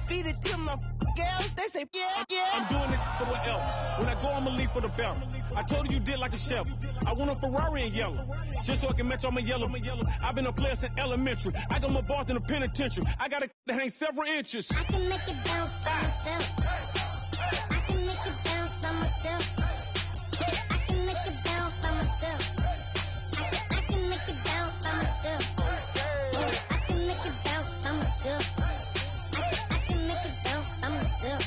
feed it to my girls. They say, yeah, yeah. I'm doing this for what else. When I go, I'ma leave for the belt. I told you did like a chef. I want a Ferrari in yellow, just so I can match all my yellow. I've been a player since elementary. I got my bars in the penitentiary. I got a that hangs several inches. I can make it bounce by myself. I can make it bounce by myself. I can make it bounce by myself. I can make it bounce by myself. I can make it bounce by myself. I can make it bounce by myself.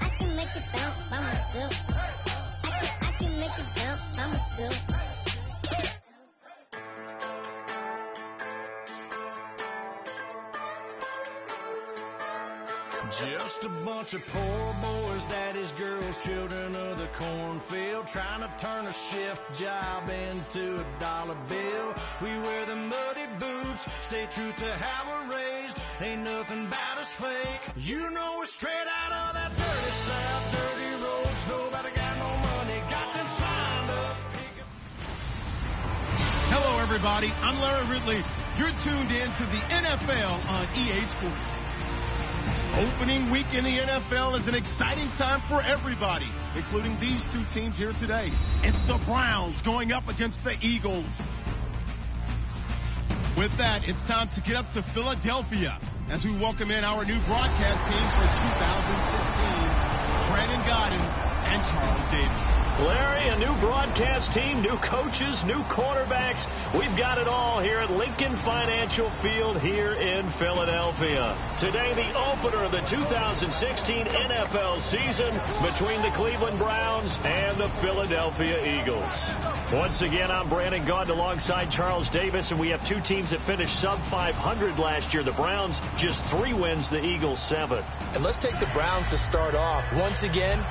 I can make it bounce by myself. I can make it bounce by myself. Just a bunch of poor boys, daddies, girls, children of the cornfield, trying to turn a shift job into a dollar bill. We wear the muddy boots, stay true to how we're raised. Ain't nothing about us fake. You know we're straight out of that dirty south, dirty roads. Nobody got no money, got them signed up. Hello, everybody. I'm Larry Ridley. You're tuned in to the NFL on EA Sports. Opening week in the NFL is an exciting time for everybody, including these two teams here today. It's the Browns going up against the Eagles. With that, it's time to get up to Philadelphia as we welcome in our new broadcast teams for 2016, Brandon Godden and Charles Davis. Larry, a new broadcast team, new coaches, new quarterbacks. We've got it all here at Lincoln Financial Field here in Philadelphia. Today, the opener of the 2016 NFL season between the Cleveland Browns and the Philadelphia Eagles. Once again, I'm Brandon Gaudin alongside Charles Davis, and we have two teams that finished sub-500 last year. The Browns, just 3 wins, the Eagles 7. And let's take the Browns to start off. Once again,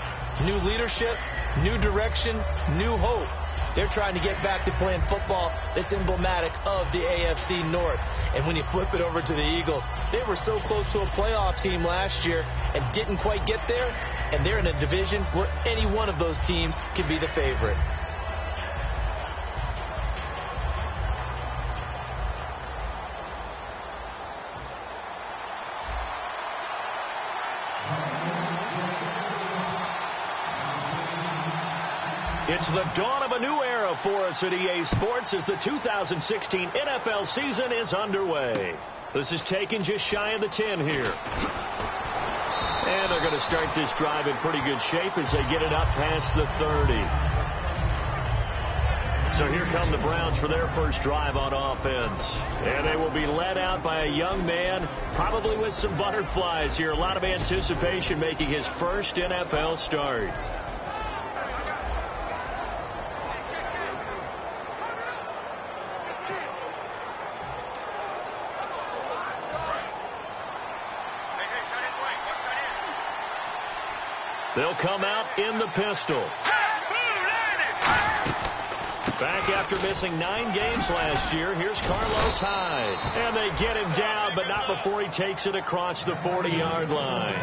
new leadership, new direction, new hope. They're trying to get back to playing football that's emblematic of the AFC North. And when you flip it over to the Eagles, they were so close to a playoff team last year and didn't quite get there. And they're in a division where any one of those teams can be the favorite. It's the dawn of a new era for us at EA Sports as the 2016 NFL season is underway. This is taken just shy of the 10 here. And they're going to start this drive in pretty good shape as they get it up past the 30. So here come the Browns for their first drive on offense. And they will be led out by a young man, probably with some butterflies here. A lot of anticipation making his first NFL start. They'll come out in the pistol. Back after missing 9 games last year, here's Carlos Hyde. And they get him down, but not before he takes it across the 40-yard line.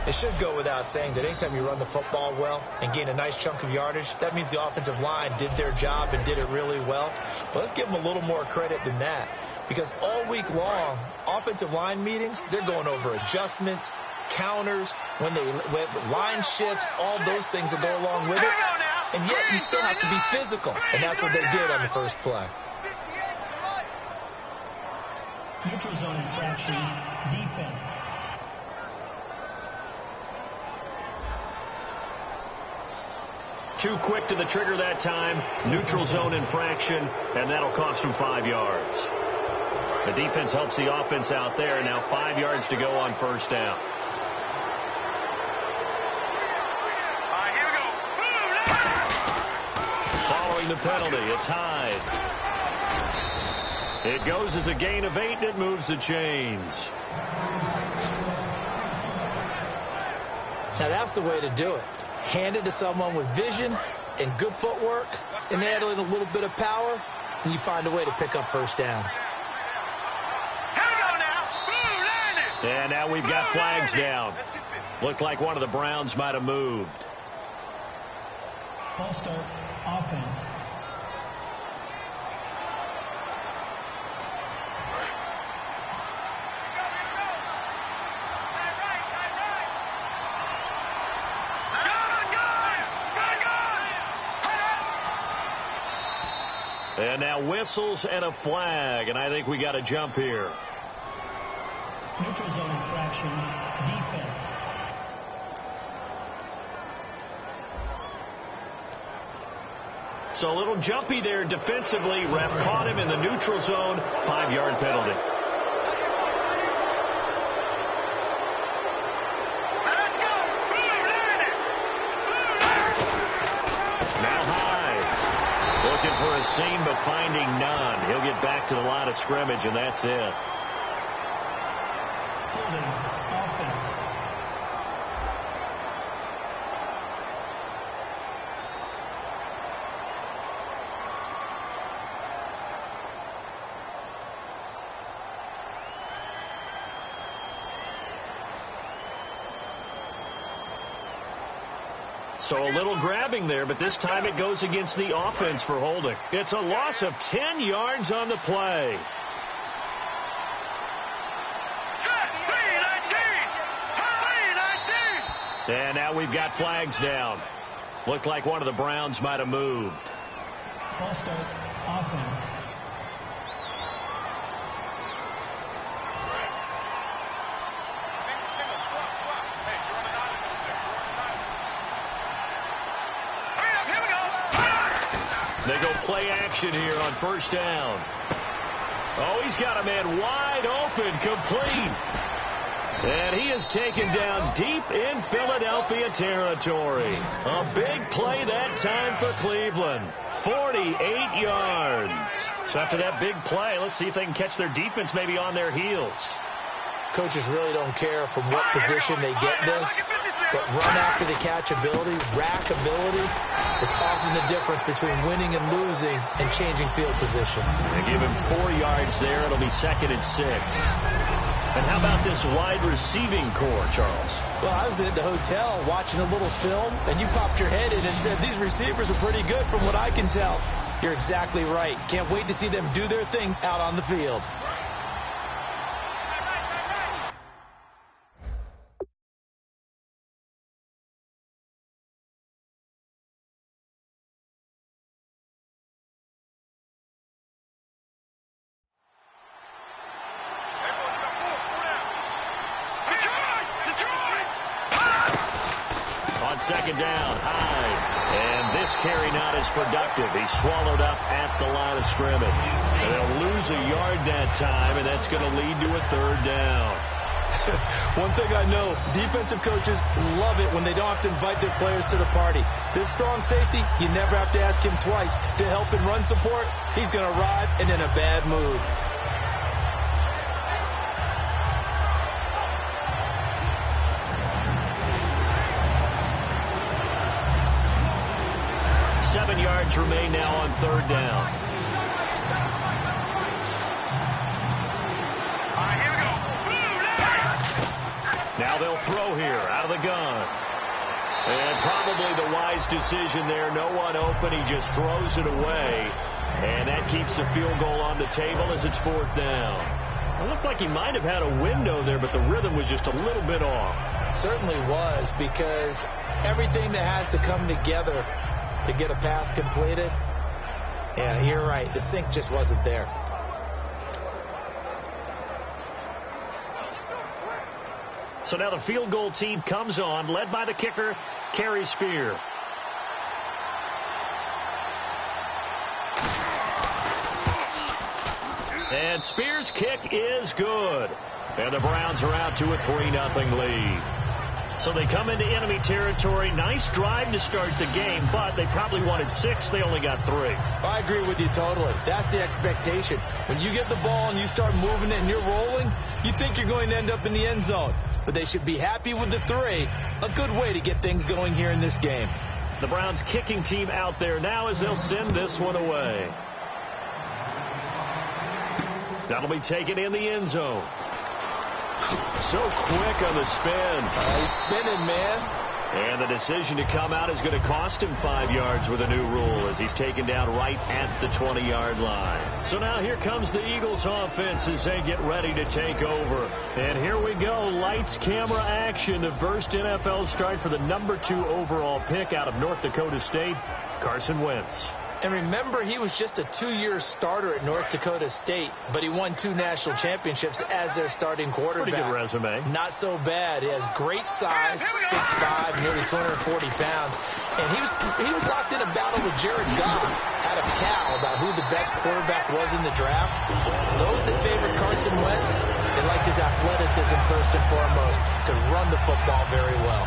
It should go without saying that anytime you run the football well and gain a nice chunk of yardage, that means the offensive line did their job and did it really well. But let's give them a little more credit than that, because all week long, offensive line meetings, they're going over adjustments, counters, when line shifts, all those things that go along with it. And yet you still have to be physical. And that's what they did on the first play. Neutral zone infraction, defense. Too quick to the trigger that time. Neutral zone infraction, and that'll cost them 5 yards. The defense helps the offense out there. Now 5 yards to go on first down. Following the penalty, it's Hyde. It goes as a gain of 8, and it moves the chains. Now that's the way to do it. Hand it to someone with vision and good footwork, and add in a little bit of power, and you find a way to pick up first downs. And now we've got flags down. Looked like one of the Browns might have moved. False start, offense. And now whistles and a flag, and I think we got a jump here. Neutral zone infraction, defense. So a little jumpy there defensively. Ref caught him in the neutral zone. 5-yard penalty. Looking for a seam, but finding none. He'll get back to the line of scrimmage, and that's it. Holding offense. So a little grabbing there, but this time it goes against the offense for holding. It's a loss of 10 yards on the play. And now we've got flags down. Looked like one of the Browns might have moved. False start, offense. They go play action here on first down. Oh, he's got a man wide open, complete. And he is taken down deep in Philadelphia territory. A big play that time for Cleveland. 48 yards. So after that big play, let's see if they can catch their defense maybe on their heels. Coaches really don't care from what position they get this, but run after the catch ability, rack ability is often the difference between winning and losing and changing field position. They give him 4 yards there. It'll be 2nd and 6. And how about this wide receiving core, Charles? Well, I was at the hotel watching a little film, and you popped your head in and said, these receivers are pretty good from what I can tell. You're exactly right. Can't wait to see them do their thing out on the field. Second down, Hyde. And this carry not as productive. He's swallowed up at the line of scrimmage. And they'll lose a yard that time, and that's going to lead to a 3rd down. One thing I know, defensive coaches love it when they don't have to invite their players to the party. This strong safety, you never have to ask him twice to help in run support. He's going to arrive and in a bad mood. Yards remain now on 3rd down. Now they'll throw here out of the gun. And probably the wise decision there. No one open. He just throws it away. And that keeps the field goal on the table as it's 4th down. It looked like he might have had a window there, but the rhythm was just a little bit off. It certainly was, because everything that has to come together to get a pass completed. Yeah, you're right. The sync just wasn't there. So now the field goal team comes on, led by the kicker, Kerry Spear. And Spear's kick is good. And the Browns are out to a 3-0 lead. So they come into enemy territory. Nice drive to start the game, but they probably wanted 6. They only got 3. I agree with you totally. That's the expectation. When you get the ball and you start moving it and you're rolling, you think you're going to end up in the end zone. But they should be happy with the 3. A good way to get things going here in this game. The Browns kicking team out there now as they'll send this one away. That'll be taken in the end zone. So quick on the spin. He's spinning, man. And the decision to come out is going to cost him 5 yards with a new rule as he's taken down right at the 20-yard line. So now here comes the Eagles offense as they get ready to take over. And here we go. Lights, camera, action. The first NFL strike for the number 2 overall pick out of North Dakota State, Carson Wentz. And remember, he was just a 2-year starter at North Dakota State, but he won 2 national championships as their starting quarterback. Pretty good resume. Not so bad. He has great size, 6'5", nearly 240 pounds. And he was locked in a battle with Jared Goff out of Cal about who the best quarterback was in the draft. Those that favored Carson Wentz, they liked his athleticism first and foremost, could run the football very well.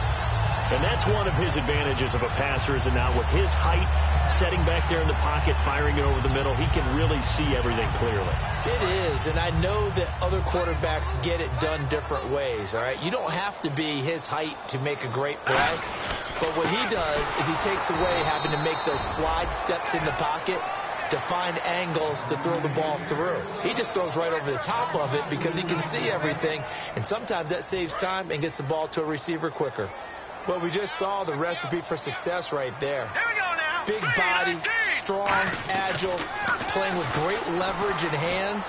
And that's one of his advantages of a passer, is now with his height, setting back there in the pocket, firing it over the middle, he can really see everything clearly. It is, and I know that other quarterbacks get it done different ways, all right? You don't have to be his height to make a great play, but what he does is he takes away having to make those slide steps in the pocket to find angles to throw the ball through. He just throws right over the top of it because he can see everything, and sometimes that saves time and gets the ball to a receiver quicker. Well, we just saw the recipe for success right there. Here we go now. Big body, strong, agile, playing with great leverage in hands.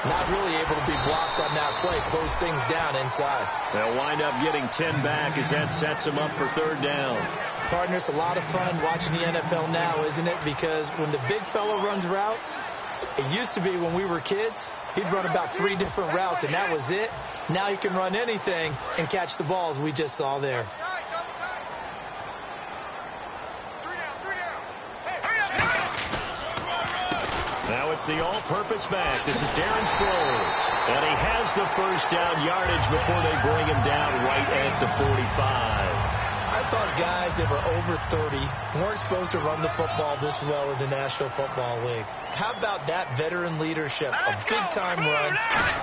Not really able to be blocked on that play. Close things down inside. They'll wind up getting 10 back as that sets them up for 3rd down. Partner, it's a lot of fun watching the NFL now, isn't it? Because when the big fella runs routes, it used to be when we were kids, he'd run about 3 different routes, and that was it. Now he can run anything and catch the balls we just saw there. Now it's the all-purpose back. This is Darren Sproles. And he has the 1st down yardage before they bring him down right at the 45. I thought guys that were over 30 weren't supposed to run the football this well in the National Football League. How about that veteran leadership? A big-time run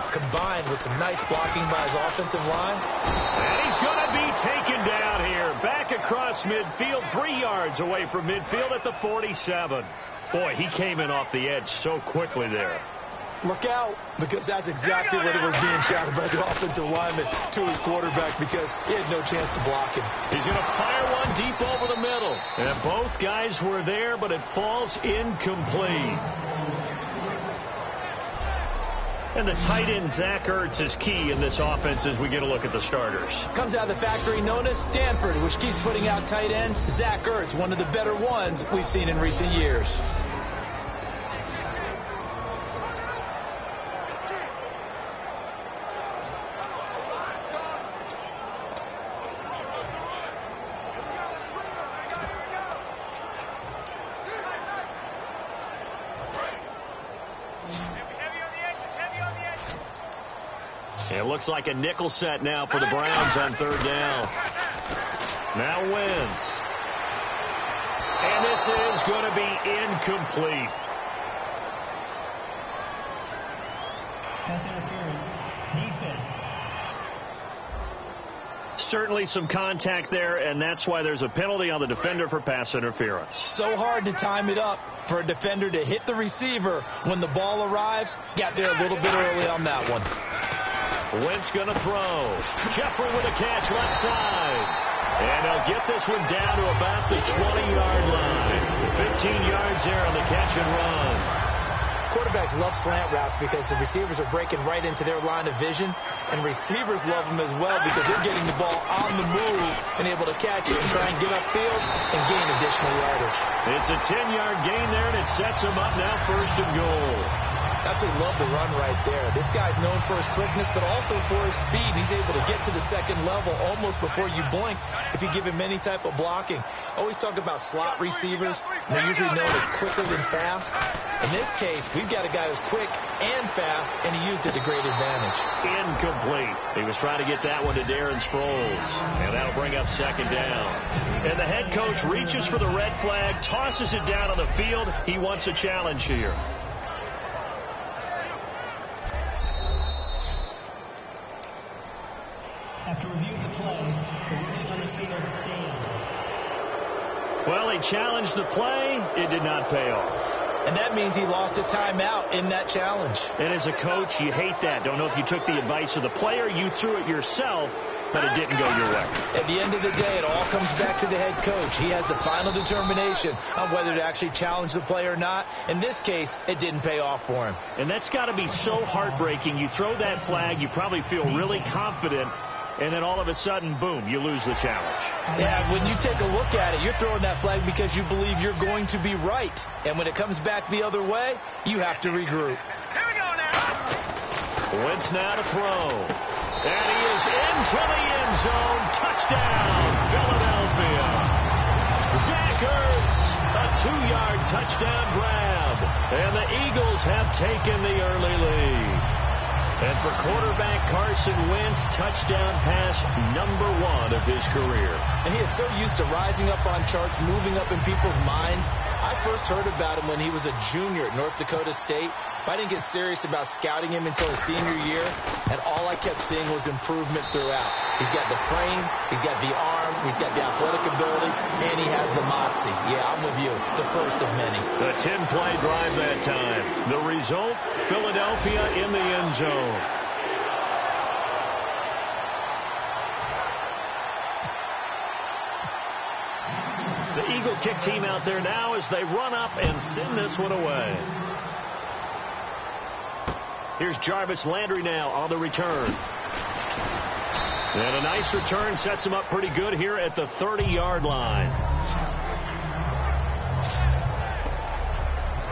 combined with some nice blocking by his offensive line. And he's going to be taken down here. Back across midfield, 3 yards away from midfield at the 47. Boy, he came in off the edge so quickly there. Look out, because that's exactly what it was being shouted by the offensive lineman to his quarterback, because he had no chance to block him. He's going to fire one deep over the middle. And both guys were there, but it falls incomplete. And the tight end, Zach Ertz, is key in this offense as we get a look at the starters. Comes out of the factory known as Stanford, which keeps putting out tight ends. Zach Ertz, one of the better ones we've seen in recent years. It looks like a nickel set now for the Browns on 3rd down. Now Wentz. And this is going to be incomplete. Pass interference. Defense. Certainly some contact there, and that's why there's a penalty on the defender for pass interference. So hard to time it up for a defender to hit the receiver when the ball arrives. Got there a little bit early on that one. Wentz going to throw. Jeffrey with a catch left side. And they'll get this one down to about the 20-yard line. 15 yards there on the catch and run. Quarterbacks love slant routes because the receivers are breaking right into their line of vision, and receivers love them as well because they're getting the ball on the move and able to catch it and try and get upfield and gain additional yardage. It's a 10-yard gain there, and it sets them up now 1st and goal. Absolutely love the run right there. This guy's known for his quickness, but also for his speed. He's able to get to the 2nd level almost before you blink if you give him any type of blocking. Always talk about slot receivers. They're usually known as quicker than fast. In this case, we've got a guy who's quick and fast, and he used it to great advantage. Incomplete. He was trying to get that one to Darren Sproles, and that'll bring up 2nd down. And the head coach reaches for the red flag, tosses it down on the field. He wants a challenge here. After review of the play, the ruling on the field stands. Well, he challenged the play. It did not pay off. And that means he lost a timeout in that challenge. And as a coach, you hate that. Don't know if you took the advice of the player, you threw it yourself, but it didn't go your way. At the end of the day, it all comes back to the head coach. He has the final determination on whether to actually challenge the play or not. In this case, it didn't pay off for him. And that's got to be so heartbreaking. You throw that flag, you probably feel really confident, and then all of a sudden, boom, you lose the challenge. Yeah, when you take a look at it, you're throwing that flag because you believe you're going to be right. And when it comes back the other way, you have to regroup. Here we go now. Wentz now to throw. And he is into the end zone. Touchdown, Philadelphia. Zach Ertz, a 2-yard touchdown grab. And the Eagles have taken the early lead. And for quarterback Carson Wentz, touchdown pass number 1 of his career. And he is so used to rising up on charts, moving up in people's minds. I first heard about him when he was a junior at North Dakota State. But I didn't get serious about scouting him until his senior year, and all I kept seeing was improvement throughout. He's got the frame, he's got the arm, he's got the athletic ability, and he has the moxie. Yeah, I'm with you. The first of many. The 10-play drive that time. The result, Philadelphia in the end zone. The Eagle kick team out there now as they run up and send this one away. Here's Jarvis Landry now on the return. And a nice return sets him up pretty good here at the 30-yard line.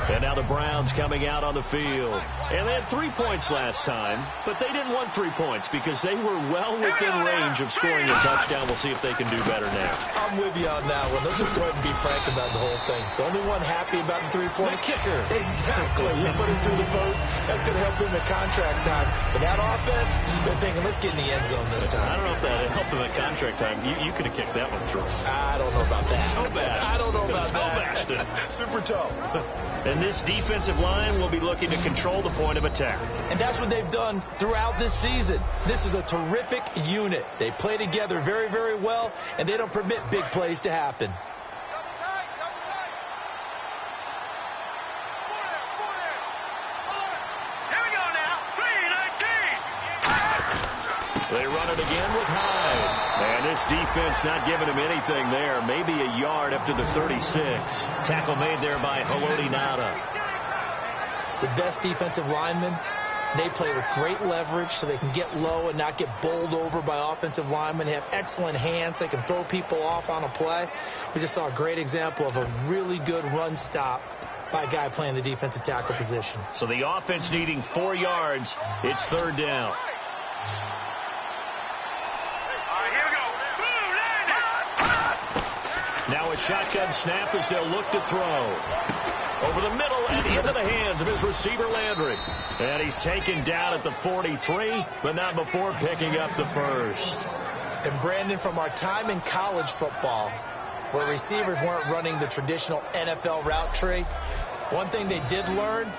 And now the Browns coming out on the field. And they had 3 points last time, but they didn't want 3 points because they were well within range of scoring a touchdown. We'll see if they can do better now. I'm with you on that one. Let's just go ahead and be frank about the whole thing. The only one happy about the 3-point kicker. Exactly. You put him through the post. That's going to help him in contract time. But that offense, they're thinking, let's get in the end zone this time. I don't know if that helped him at contract time. You could have kicked that one through. I don't know about that. Toe bashed. I don't know about that. Super toe. And this defensive line will be looking to control the point of attack. And that's what they've done throughout this season. This is a terrific unit. They play together very, very well, and they don't permit big plays to happen. Here we go now. 3-19. They run it again with Hyde. And this defense not giving him anything there. Maybe a yard up to the 36. Tackle made there by Haloti Ngata. The best defensive linemen, they play with great leverage so they can get low and not get bowled over by offensive linemen. They have excellent hands. They can throw people off on a play. We just saw a great example of a really good run stop by a guy playing the defensive tackle position. So the offense needing 4 yards. It's 3rd down. Now a shotgun snap as they'll look to throw. Over the middle and into the hands of his receiver, Landry. And he's taken down at the 43, but not before picking up the first. And Brandon, from our time in college football, where receivers weren't running the traditional NFL route tree, one thing they did learn,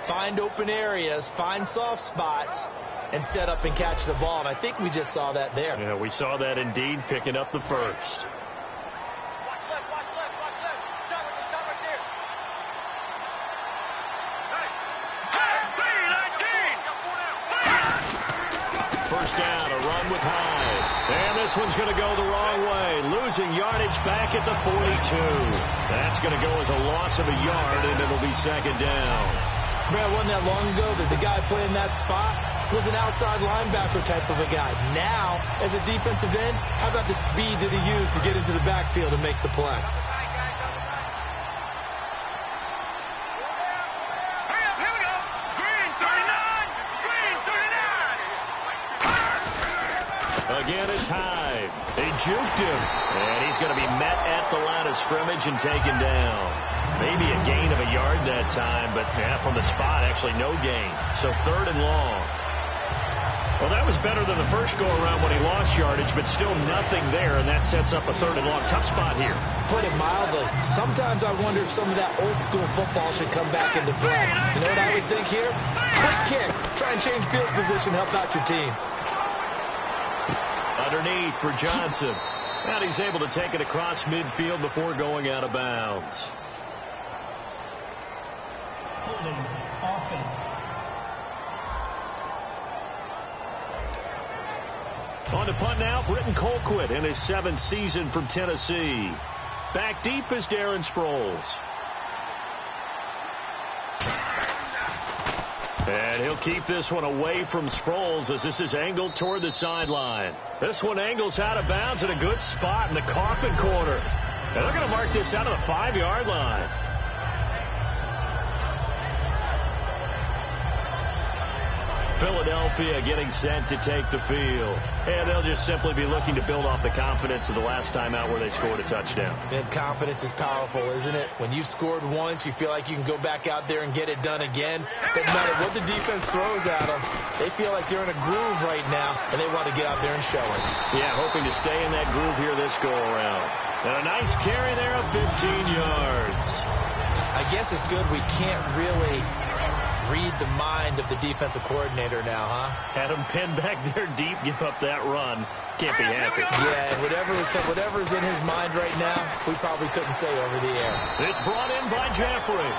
find open areas, find soft spots, and set up and catch the ball. And I think we just saw that there. Yeah, we saw that indeed, picking up the first. Down, a run with Hyde. And this one's going to go the wrong way. Losing yardage back at the 42. That's going to go as a loss of a yard, and it'll be 2nd down. Man, wasn't that long ago that the guy playing that spot was an outside linebacker type of a guy. Now, as a defensive end, how about the speed that he used to get into the backfield and make the play? Again, it's Hyde. They juked him. And he's going to be met at the line of scrimmage and taken down. Maybe a gain of a yard that time, but from the spot, actually no gain. So 3rd and long. Well, that was better than the first go-around when he lost yardage, but still nothing there, and that sets up a 3rd and long. Tough spot here. Put it mildly. Sometimes I wonder if some of that old-school football should come back into play. You know what I would think here? Quick kick. Try and change field position, help out your team. Underneath for Johnson. And he's able to take it across midfield before going out of bounds. Holding offense. On to punt now, Britton Colquitt in his 7th season from Tennessee. Back deep is Darren Sproles. And And he'll keep this one away from Sproles as this is angled toward the sideline. This one angles out of bounds at a good spot in the coffin corner. And they're going to mark this out of the 5-yard line. Philadelphia getting set to take the field. And they'll just simply be looking to build off the confidence of the last time out where they scored a touchdown. And confidence is powerful, isn't it? When you've scored once, you feel like you can go back out there and get it done again. Doesn't matter what the defense throws at them. They feel like they're in a groove right now, and they want to get out there and show it. Yeah, hoping to stay in that groove here this go-around. And a nice carry there of 15 yards. I guess it's good we can't really read the mind of the defensive coordinator now, huh? Had him pinned back there deep, give up that run. Can't be happy. Yeah, and whatever's in his mind right now, we probably couldn't say over the air. It's brought in by Jeffrey.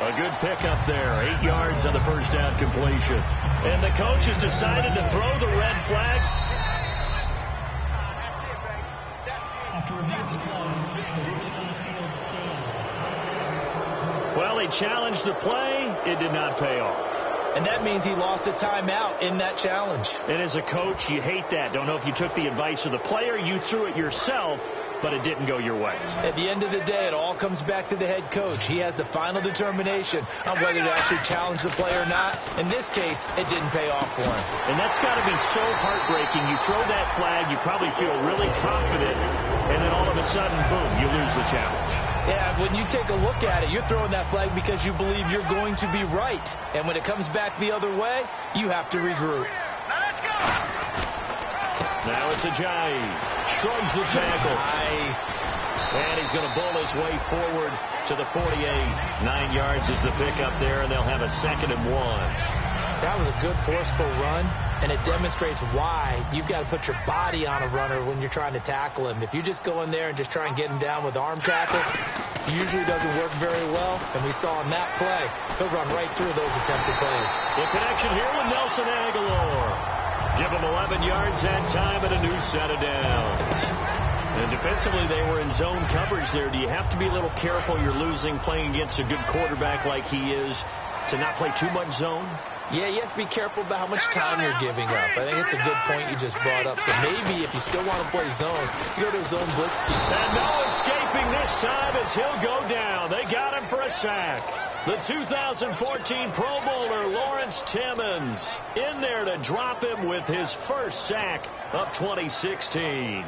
A good pickup there. 8 yards on the first down completion. And the coach has decided to throw the red flag. After review of the play, the ruling on the field stands. Well, they challenged the play. It did not pay off. And that means he lost a timeout in that challenge. And as a coach, you hate that. Don't know if you took the advice of the player, you threw it yourself, but it didn't go your way. At the end of the day, it all comes back to the head coach. He has the final determination on whether to actually challenge the play or not. In this case, it didn't pay off for him. And that's got to be so heartbreaking. You throw that flag, you probably feel really confident, and then all of a sudden, boom, you lose the challenge. Yeah, when you take a look at it, you're throwing that flag because you believe you're going to be right. And when it comes back the other way, you have to regroup. Now it's Ajayi. Shrugs the tackle. Nice. And he's going to bull his way forward to the 48. 9 yards is the pickup there, and they'll have a 2nd and 1. That was a good forceful run, and it demonstrates why you've got to put your body on a runner when you're trying to tackle him. If you just go in there and just try and get him down with arm tackles, it usually doesn't work very well, and we saw in that play, he'll run right through those attempted plays. The connection here with Nelson Aguilar. Give him 11 yards that time and a new set of downs. And defensively, they were in zone coverage there. Do you have to be a little careful you're losing playing against a good quarterback like he is to not play too much zone? Yeah, you have to be careful about how much time you're giving up. I think it's a good point you just brought up. So maybe if you still want to play zone, you go to a zone blitz scheme. And no escaping this time as he'll go down. They got him for a sack. The 2014 Pro Bowler, Lawrence Timmons, in there to drop him with his first sack of 2016.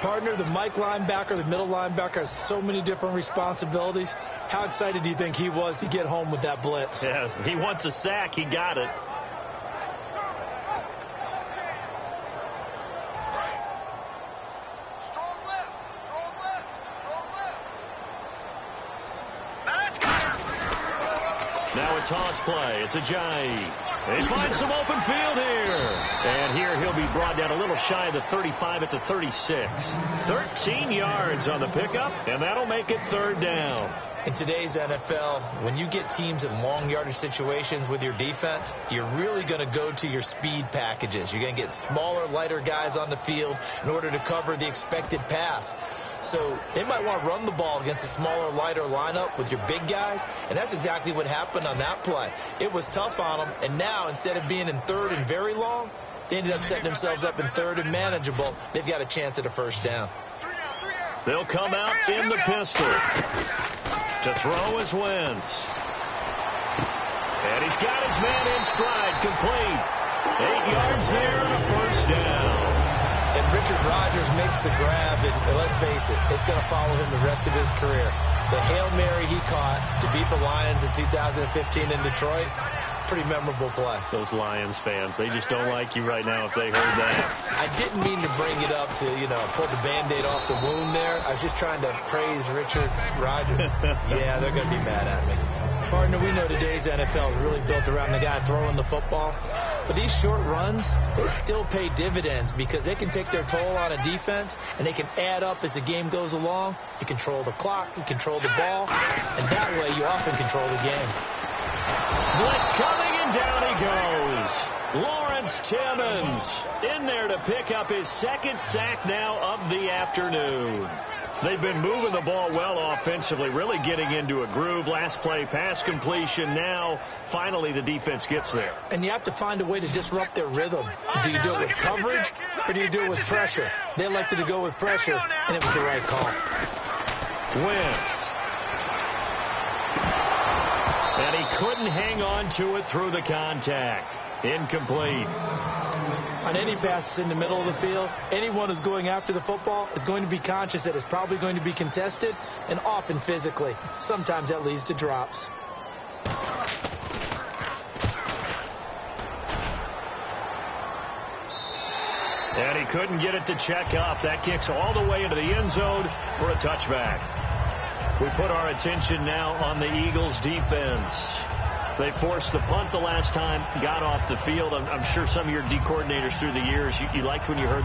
Partner, the Mike linebacker, the middle linebacker, has so many different responsibilities. How excited do you think he was to get home with that blitz? Yeah, he wants a sack. He got it. Now a toss play. It's Ajayi. They find some open field here. And here he'll be brought down a little shy of the 35 at the 36. 13 yards on the pickup, and that'll make it 3rd down. In today's NFL, when you get teams in long yardage situations with your defense, you're really going to go to your speed packages. You're going to get smaller, lighter guys on the field in order to cover the expected pass. So they might want to run the ball against a smaller, lighter lineup with your big guys, and that's exactly what happened on that play. It was tough on them, and now instead of being in 3rd and very long, they ended up setting themselves up in 3rd and manageable. They've got a chance at a 1st down. They'll come out in the pistol. To throw is Wentz. And he's got his man in stride, complete. 8 yards there and a 1st down. And Richard Rodgers makes the grab, and let's face it, it's going to follow him the rest of his career. The Hail Mary he caught to beat the Lions in 2015 in Detroit, pretty memorable play. Those Lions fans, they just don't like you right now if they heard that. I didn't mean to bring it up to, pull the Band-Aid off the wound there. I was just trying to praise Richard Rodgers. Yeah, they're going to be mad at me. Partner, we know today's NFL is really built around the guy throwing the football. But these short runs, they still pay dividends because they can take their toll on a defense, and they can add up as the game goes along. You control the clock, you control the ball, and that way you often control the game. Blitz coming, and down he goes. Lawrence Timmons in there to pick up his 2nd sack now of the afternoon. They've been moving the ball well offensively, really getting into a groove. Last play, pass completion. Now, finally, the defense gets there. And you have to find a way to disrupt their rhythm. Do you do it with coverage, or do you do it with pressure? They elected to go with pressure, and it was the right call. Wentz. And he couldn't hang on to it through the contact. Incomplete. On any passes in the middle of the field, anyone who's going after the football is going to be conscious that it's probably going to be contested, and often physically. Sometimes that leads to drops. And he couldn't get it to check up. That kicks all the way into the end zone for a touchback. We put our attention now on the Eagles' defense. They forced the punt the last time, got off the field. I'm sure some of your D coordinators through the years, you liked when you heard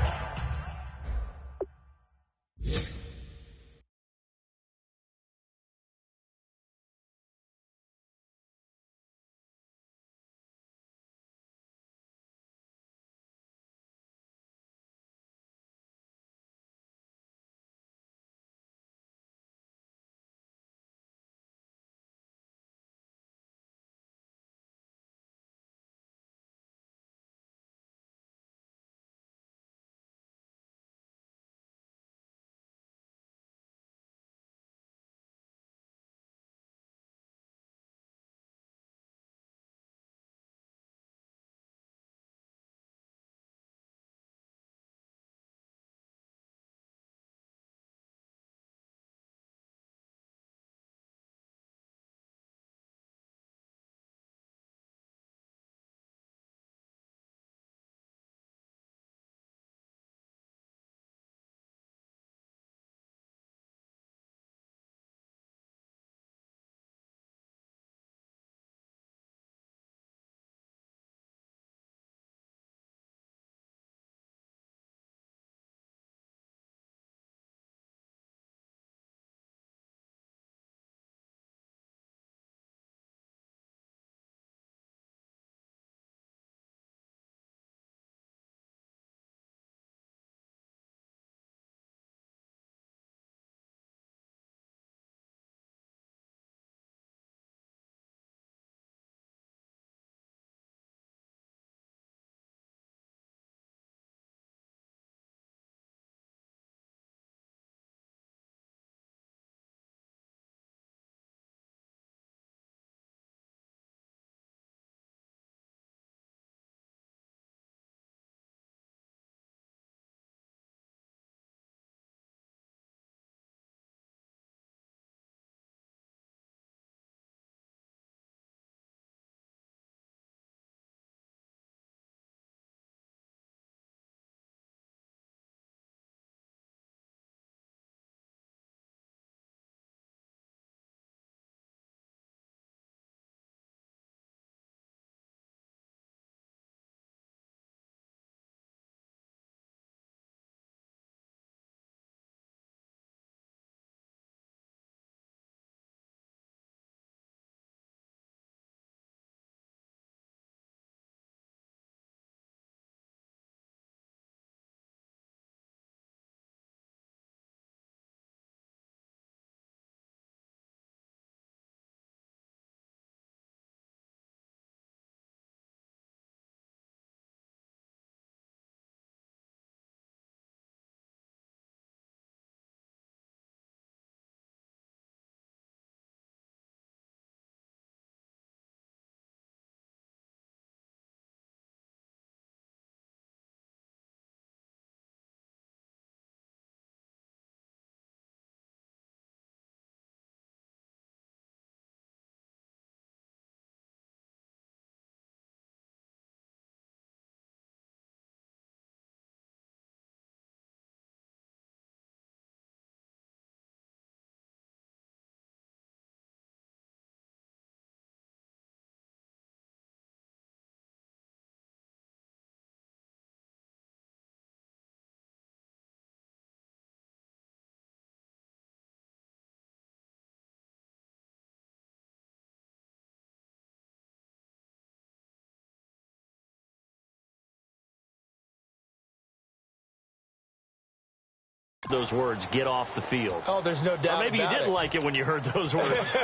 those words, get off the field? Oh, there's no doubt. Or maybe you didn't like it when you heard those words.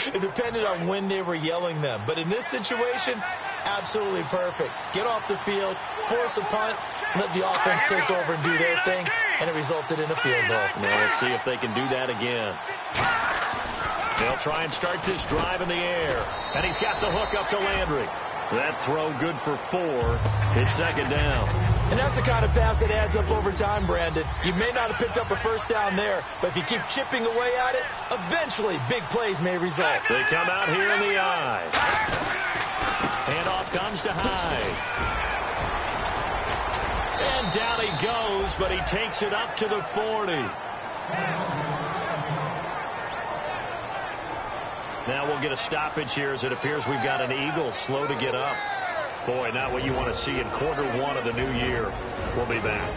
It depended on when they were yelling them. But in this situation, absolutely perfect. Get off the field, force a punt, let the offense take over and do their thing, and it resulted in a field goal. Now we'll see if they can do that again. They'll try and start this drive in the air. And he's got the hook up to Landry. That throw good for 4. It's second down. And that's the kind of pass that adds up over time, Brandon. You may not have picked up a first down there, but if you keep chipping away at it, eventually big plays may result. They come out here in the eye. Handoff comes to Hyde. And down he goes, but he takes it up to the 40. Now we'll get a stoppage here as it appears we've got an Eagle slow to get up. Boy, not what you want to see in quarter 1 of the new year. We'll be back.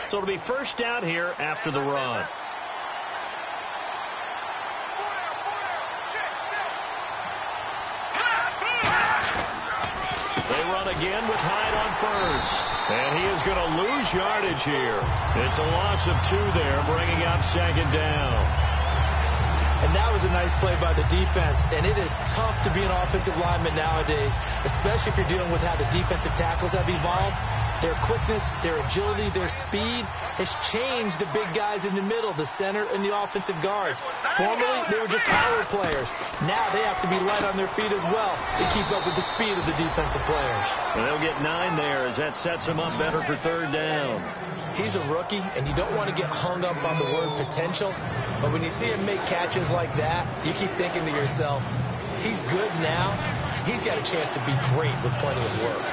So it'll be first down here after the run. Again with Hyde on first. And he is going to lose yardage here. It's a loss of 2 there, bringing up second down. And that was a nice play by the defense. And it is tough to be an offensive lineman nowadays, especially if you're dealing with how the defensive tackles have evolved. Their quickness, their agility, their speed has changed the big guys in the middle, the center, and the offensive guards. Formerly, they were just power players. Now they have to be light on their feet as well to keep up with the speed of the defensive players. And they'll get 9 there as that sets them up better for third down. He's a rookie, and you don't want to get hung up on the word potential. But when you see him make catches like that, you keep thinking to yourself, he's good now. He's got a chance to be great with plenty of work.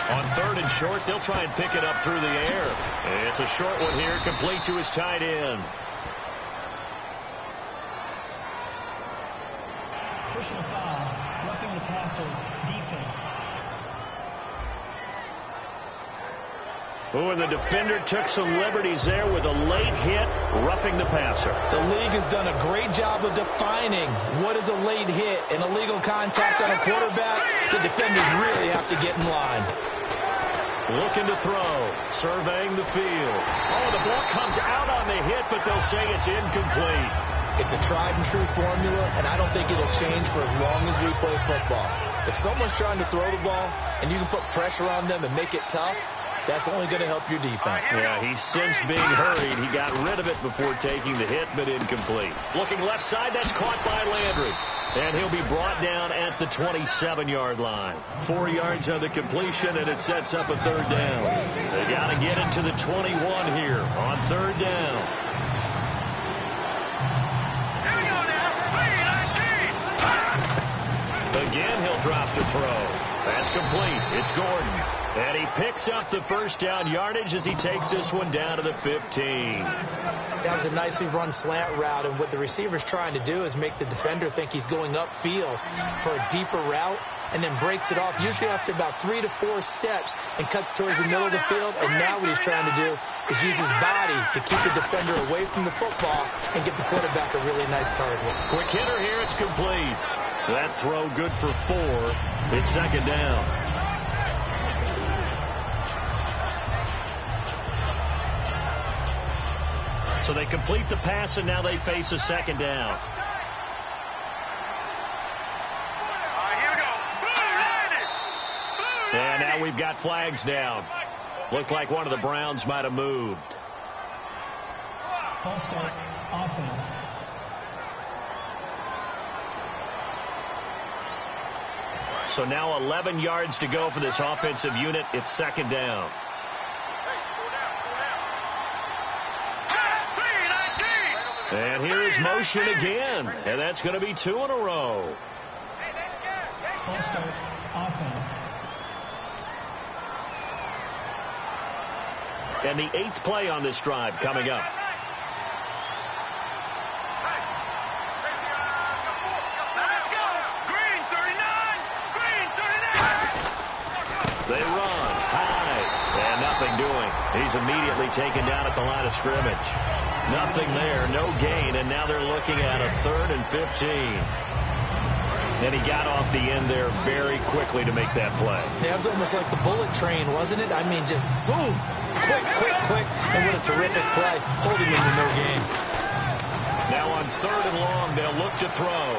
On third and short, they'll try and pick it up through the air. It's a short one here, complete to his tight end. Personal foul, roughing the passer, defense. Oh, and the defender took some liberties there with a late hit, roughing the passer. The league has done a great job of defining what is a late hit and illegal contact on a quarterback. The defenders really have to get in line. Looking to throw, surveying the field. Oh, the ball comes out on the hit, but they'll say it's incomplete. It's a tried and true formula, and I don't think it'll change for as long as we play football. If someone's trying to throw the ball and you can put pressure on them and make it tough, that's only going to help your defense. Yeah, he's since being hurried. He got rid of it before taking the hit, but incomplete. Looking left side, that's caught by Landry. And he'll be brought down at the 27-yard line. 4 yards on the completion, and it sets up a third down. They got to get it to the 21 here on third down. Again, he'll drop to throw. That's complete. It's Gordon. And he picks up the first down yardage as he takes this one down to the 15. That was a nicely run slant route, and what the receiver's trying to do is make the defender think he's going upfield for a deeper route, and then breaks it off, usually after about 3 to 4 steps, and cuts towards the middle of the field. And now what he's trying to do is use his body to keep the defender away from the football and get the quarterback a really nice target. Quick hitter here. It's complete. That throw good for 4. It's second down. So they complete the pass, and now they face a second down. And now we've got flags down. Looked like one of the Browns might have moved. False start, offense. So now 11 yards to go for this offensive unit. It's second down. And here is motion again. And that's going to be 2 in a row. False start, offense. And the 8th play on this drive coming up. They run high, and nothing doing. He's immediately taken down at the line of scrimmage. Nothing there, no gain, and now they're looking at a 3rd and 15. And he got off the end there very quickly to make that play. Yeah, it was almost like the bullet train, wasn't it? I mean, just zoom, quick, and what a terrific play, holding him to no gain. Now on 3rd and long, they'll look to throw.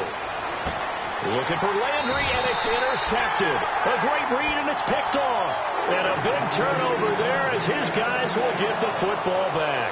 Looking for Landry, and it's intercepted. A great read, and it's picked off. And a big turnover there as his guys will get the football back.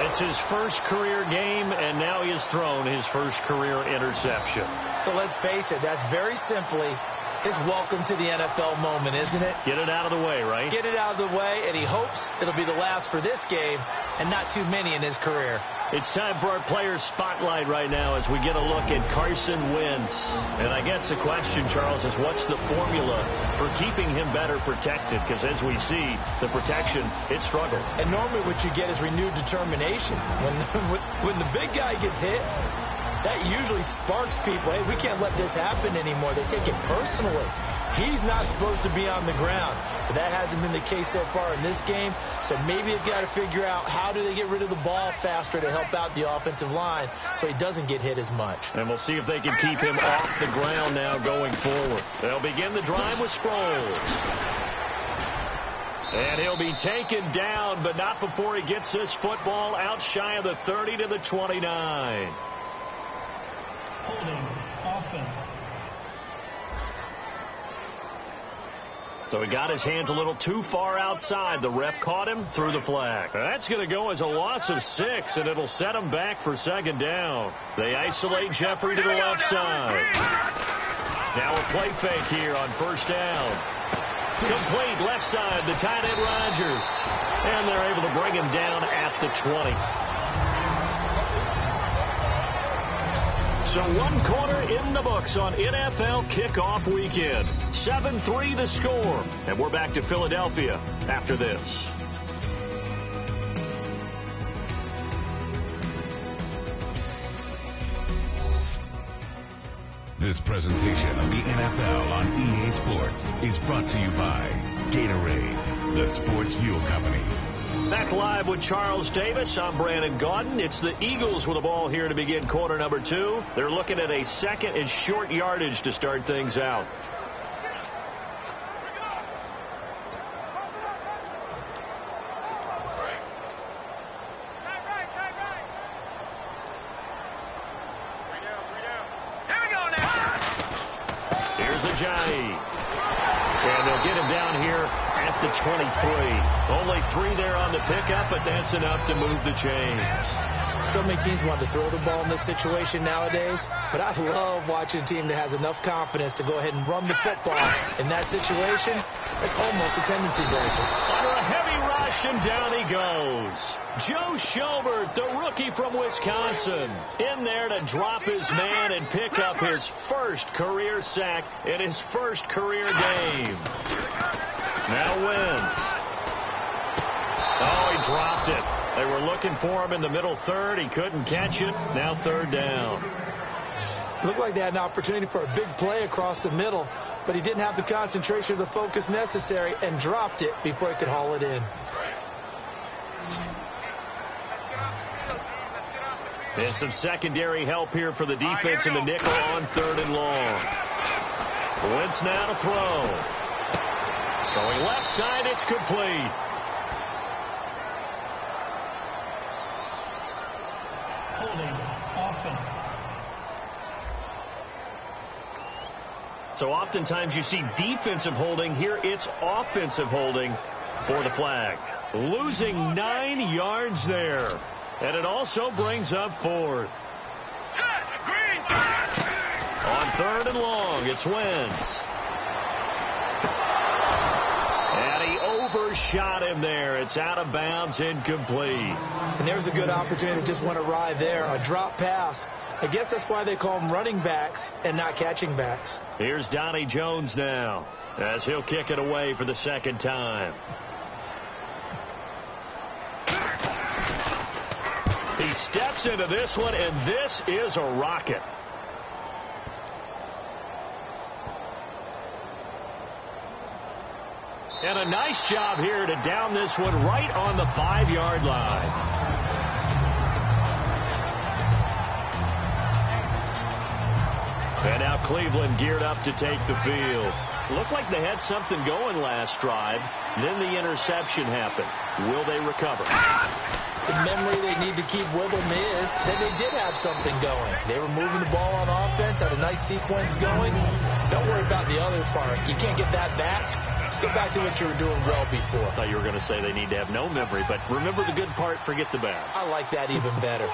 It's his first career game, and now he has thrown his first career interception. So let's face it, that's very simply his welcome to the NFL moment, isn't it? Get it out of the way, right? Get it out of the way, and he hopes it'll be the last for this game and not too many in his career. It's time for our players' spotlight right now as we get a look at Carson Wentz. And I guess the question, Charles, is what's the formula for keeping him better protected? Because as we see, the protection, it struggled. And normally what you get is renewed determination. When the big guy gets hit, that usually sparks people. Hey, we can't let this happen anymore. They take it personally. He's not supposed to be on the ground. But that hasn't been the case so far in this game. So maybe they've got to figure out how do they get rid of the ball faster to help out the offensive line so he doesn't get hit as much. And we'll see if they can keep him off the ground now going forward. They'll begin the drive with Sproles. And he'll be taken down, but not before he gets this football out shy of the 30 to the 29. Holding offense. So he got his hands a little too far outside. The ref caught him, threw the flag. That's going to go as a loss of 6, and it'll set him back for 2nd down. They isolate Jeffrey to the left side. Now a play fake here on 1st down. Complete left side, the tight end Rodgers. And they're able to bring him down at the 20. So 1 quarter in the books on NFL kickoff weekend. 7-3 the score. And we're back to Philadelphia after this. This presentation of the NFL on EA Sports is brought to you by Gatorade, the sports fuel company. Back live with Charles Davis. I'm Brandon Gaudin. It's the Eagles with the ball here to begin quarter number 2. They're looking at a 2nd and short yardage to start things out. Here's Ajayi. And they'll get him down here at the 23. Only 3 there on the pickup, but that's enough to move the chains. So many teams want to throw the ball in this situation nowadays, but I love watching a team that has enough confidence to go ahead and run the football. In that situation, that's almost a tendency breaker. Under a heavy rush, and down he goes. Joe Schobert, the rookie from Wisconsin, in there to drop his man and pick up his first career sack in his first career game. Now Wentz. Oh, he dropped it. They were looking for him in the middle 3rd. He couldn't catch it. Now 3rd down. Looked like they had an opportunity for a big play across the middle, but he didn't have the concentration or the focus necessary and dropped it before he could haul it in. There's some secondary help here for the defense in the nickel on 3rd and long. Wentz now to throw. Going left side, it's complete. Holding offense. So oftentimes you see defensive holding. Here it's offensive holding for the flag. Losing 9 yards there. And it also brings up 4th. On 3rd and long, it's Wentz. And he overshot him there. It's out of bounds, incomplete. And there's a good opportunity to just want to ride there. A drop pass. I guess that's why they call them running backs and not catching backs. Here's Donnie Jones now as he'll kick it away for the 2nd time. He steps into this one, and this is a rocket. And a nice job here to down this one right on the 5-yard line. And now Cleveland geared up to take the field. Looked like they had something going last drive. Then the interception happened. Will they recover? The memory they need to keep with them is that they did have something going. They were moving the ball on offense, had a nice sequence going. Don't worry about the other part. You can't get that back. Let's go back to what you were doing well before. I thought you were going to say they need to have no memory, but remember the good part, forget the bad. I like that even better.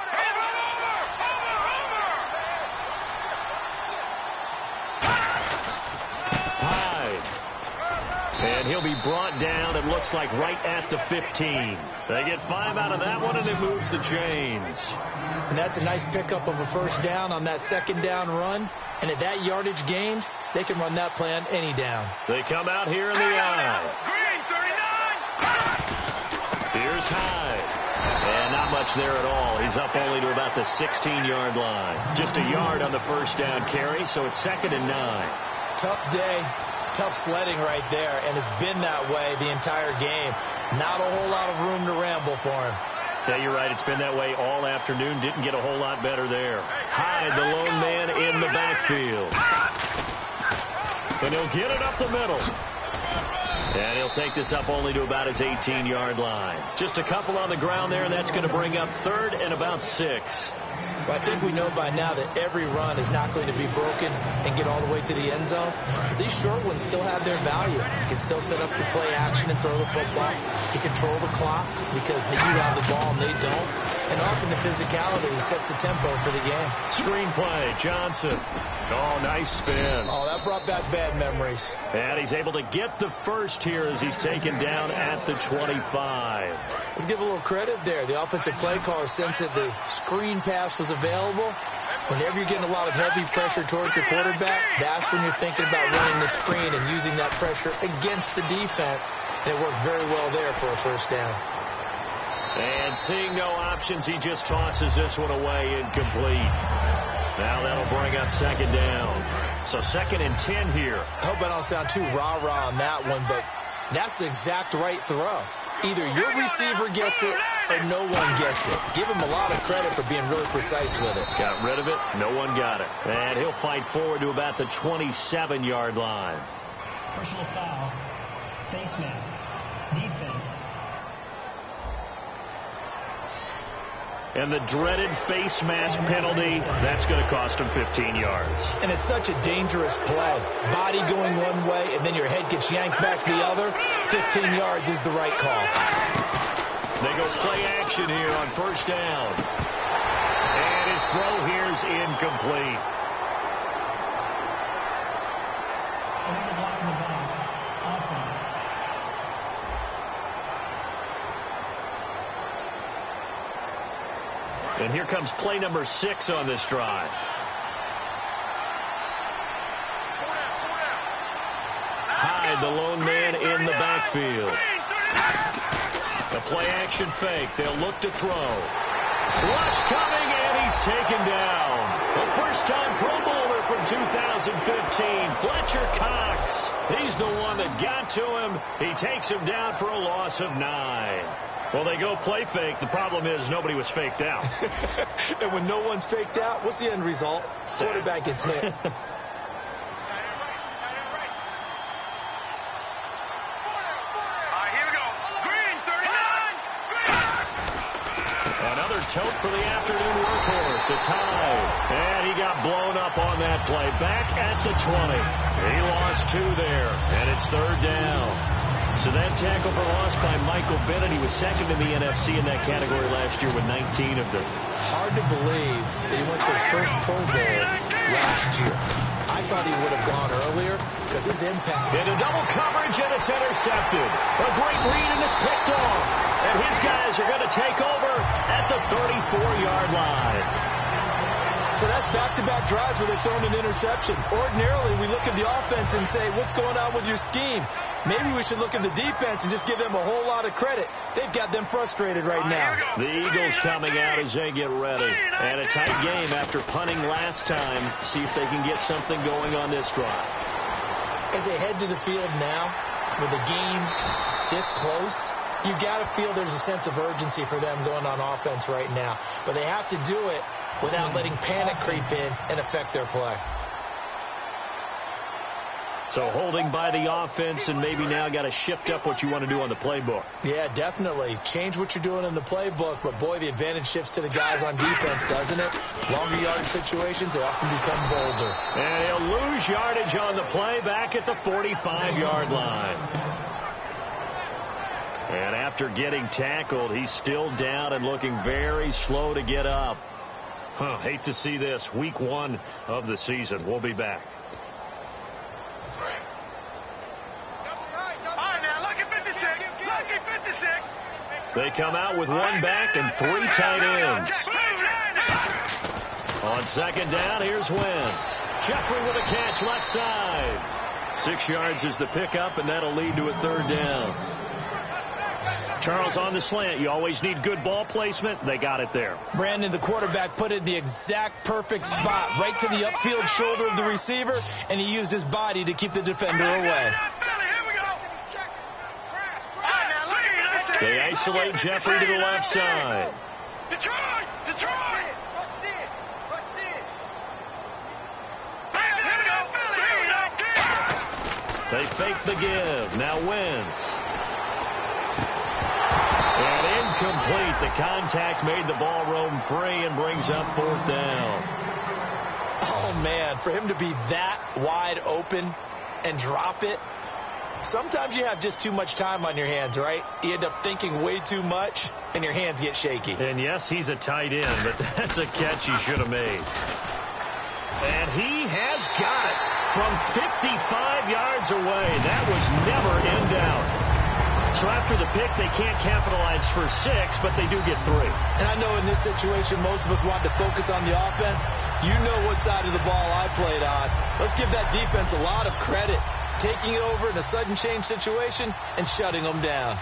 And he'll be brought down, it looks like, right at the 15. They get 5 out of that one, and it moves the chains. And that's a nice pickup of a first down on that second down run. And at that yardage gained, they can run that play on any down. They come out here in the eye. Here's Hyde. And not much there at all. He's up only to about the 16-yard line. Just a yard on the first down carry, so it's 2nd and 9. Tough day. Tough sledding right there, and it's been that way the entire game. Not a whole lot of room to ramble for him. Yeah, you're right. It's been that way all afternoon. Didn't get a whole lot better there. Hyde, the lone man in the backfield. And he'll get it up the middle. And he'll take this up only to about his 18-yard line. Just a couple on the ground there, and that's going to bring up 3rd and about 6. Well, I think we know by now that every run is not going to be broken and get all the way to the end zone. But these short ones still have their value. You can still set up the play action and throw the football. You control the clock because you have the ball and they don't. And often the physicality sets the tempo for the game. Screenplay, Johnson. Oh, nice spin. Oh, that brought back bad memories. And he's able to get the first here as he's taken down at the 25. Let's give a little credit there. The offensive play caller sensed that the screen pass was available. Whenever you're getting a lot of heavy pressure towards your quarterback, that's when you're thinking about running the screen and using that pressure against the defense. And it worked very well there for a first down. And seeing no options, he just tosses this one away incomplete. Now that'll bring up 2nd down. So 2nd and 10 here. I hope I don't sound too rah-rah on that one, but that's the exact right throw. Either your receiver gets it or no one gets it. Give him a lot of credit for being really precise with it. Got rid of it. No one got it. And he'll fight forward to about the 27-yard line. Personal foul. Face mask. Defense. And the dreaded face mask penalty, that's going to cost him 15 yards. And it's such a dangerous play. Body going one way, and then your head gets yanked back the other. 15 yards is the right call. They go play action here on first down. And his throw here's incomplete. Another block in the back. Offense. And here comes play number 6 on this drive. Hyde, the lone man in the backfield. The play action fake. They'll look to throw. Rush coming, and he's taken down. The first-time Pro Bowler from 2015, Fletcher Cox. He's the one that got to him. He takes him down for a loss of 9. Well, they go play fake. The problem is nobody was faked out. And when no one's faked out, what's the end result? Quarterback gets hit. Another tote for the afternoon workhorse. It's Hyde. And he got blown up on that play. Back at the 20. He lost 2 there. And it's 3rd down. So that tackle for loss by Michael Bennett. He was 2nd in the NFC in that category last year with 19 of them. Hard to believe that he went to his first Pro Bowl last year. I thought he would have gone earlier because his impact. Into double coverage, and it's intercepted. A great read, and it's picked off. And his guys are going to take over at the 34-yard line. So that's back-to-back drives where they've thrown an interception. Ordinarily, we look at the offense and say, what's going on with your scheme? Maybe we should look at the defense and just give them a whole lot of credit. They've got them frustrated right now. The Eagles coming out as they get ready. And a tight game after punting last time. See if they can get something going on this drive. As they head to the field now, with a game this close, you got to feel there's a sense of urgency for them going on offense right now. But they have to do it without letting panic creep in and affect their play. So holding by the offense, and maybe now got to shift up what you want to do on the playbook. Yeah, definitely. Change what you're doing in the playbook, but boy, the advantage shifts to the guys on defense, doesn't it? Longer yardage situations, they often become bolder. And he'll lose yardage on the play back at the 45-yard line. And after getting tackled, he's still down and looking very slow to get up. Hate to see this. Week 1 of the season. We'll be back. They come out with one back and 3 tight ends. On second down, here's Wentz. Jeffrey with a catch left side. 6 yards is the pickup, and that'll lead to a 3rd down. Charles on the slant. You always need good ball placement. They got it there. Brandon, the quarterback, put it in the exact perfect spot, right to the upfield shoulder of the receiver, and he used his body to keep the defender away. They isolate Jeffrey to the left side. Detroit! They fake the give. Now Wentz. And incomplete. The contact made the ball roam free and brings up 4th down. Oh, man, for him to be that wide open and drop it, sometimes you have just too much time on your hands, right? You end up thinking way too much, and your hands get shaky. And, yes, he's a tight end, but that's a catch he should have made. And he has got it from 55 yards away. That was never in doubt. So after the pick, they can't capitalize for 6, but they do get 3. And I know in this situation, most of us want to focus on the offense. You know what side of the ball I played on. Let's give that defense a lot of credit. Taking it over in a sudden change situation and shutting them down.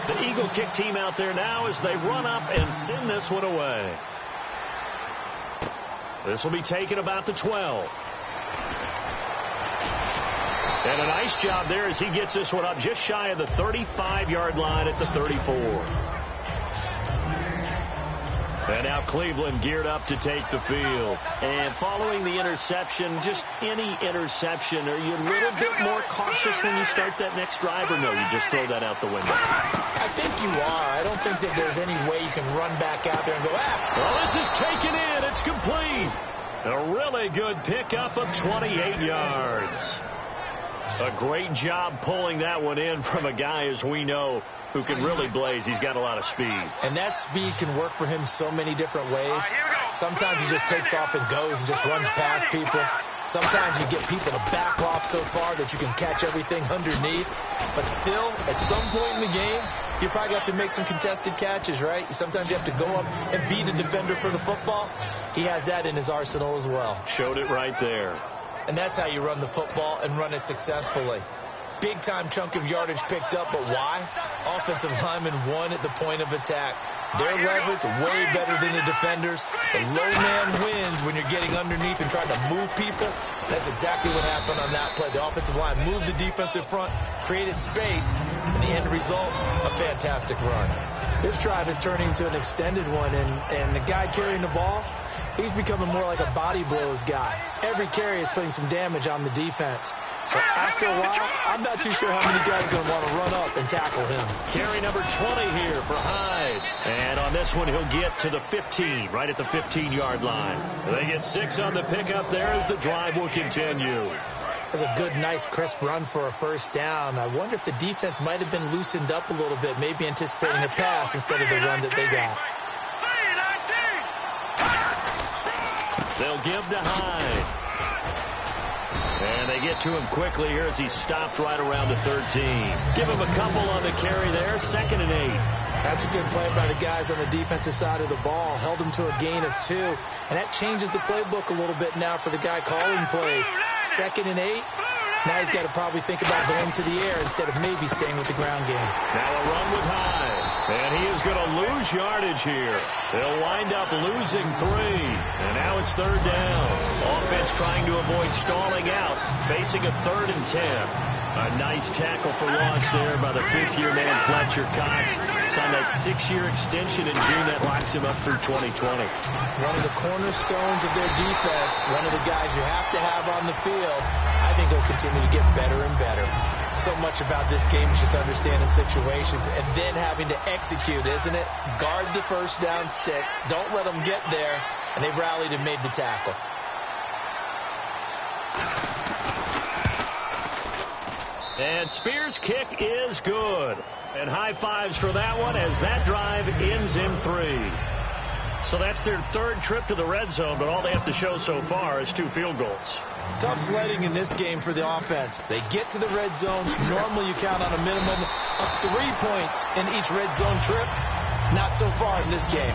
The Eagle kick team out there now as they run up and send this one away. This will be taken about the 12. And a nice job there as he gets this one up just shy of the 35-yard line at the 34. And now Cleveland geared up to take the field. And following the interception, just any interception, are you a little bit more cautious when you start that next drive, or no, you just throw that out the window? I think you are. I don't think that there's any way you can run back out there and go, Well, this is taken in. It's complete. A really good pickup of 28 yards. A great job pulling that one in from a guy, as we know, who can really blaze. He's got a lot of speed. And that speed can work for him so many different ways. Sometimes he just takes off and goes and just runs past people. Sometimes you get people to back off so far that you can catch everything underneath. But still, at some point in the game, you probably have to make some contested catches, right? Sometimes you have to go up and beat a defender for the football. He has that in his arsenal as well. Showed it right there. And that's how you run the football and run it successfully. Big-time chunk of yardage picked up, but why? Offensive linemen won at the point of attack. Their leverage way better than the defenders. The low man wins when you're getting underneath and trying to move people. That's exactly what happened on that play. The offensive line moved the defense in front, created space, and the end result, a fantastic run. This drive is turning into an extended one, and the guy carrying the ball, he's becoming more like a body blows guy. Every carry is putting some damage on the defense. So after a while, I'm not too sure how many guys are going to want to run up and tackle him. Carry number 20 here for Hyde. And on this one, he'll get to the 15, right at the 15-yard line. They get 6 on the pickup there as the drive will continue. That's a good, nice, crisp run for a first down. I wonder if the defense might have been loosened up a little bit, maybe anticipating a pass instead of the run that they got. They'll give to Hyde. And they get to him quickly here as he stopped right around the 13. Give him a couple on the carry there. 2nd and 8. That's a good play by the guys on the defensive side of the ball. Held him to a gain of 2. And that changes the playbook a little bit now for the guy calling plays. 2nd and 8. Now he's got to probably think about going to the air instead of maybe staying with the ground game. Now a run with Hyde. And he is going to lose yardage here. They'll wind up losing 3. And now it's 3rd down. Offense trying to avoid stalling out, facing a 3rd and 10. A nice tackle for loss there by the fifth-year man Fletcher Cox. Signed that 6-year extension in June that locks him up through 2020. One of the cornerstones of their defense, one of the guys you have to have on the field. I think he'll continue to get better and better. So much about this game is just understanding situations and then having to execute, isn't it? Guard the first down sticks. Don't let them get there. And they've rallied and made the tackle. And Spears' kick is good. And high fives for that one as that drive ends in 3. So that's their third trip to the red zone, but all they have to show so far is 2 field goals. Tough sledding in this game for the offense. They get to the red zone. Normally you count on a minimum of 3 points in each red zone trip. Not so far in this game.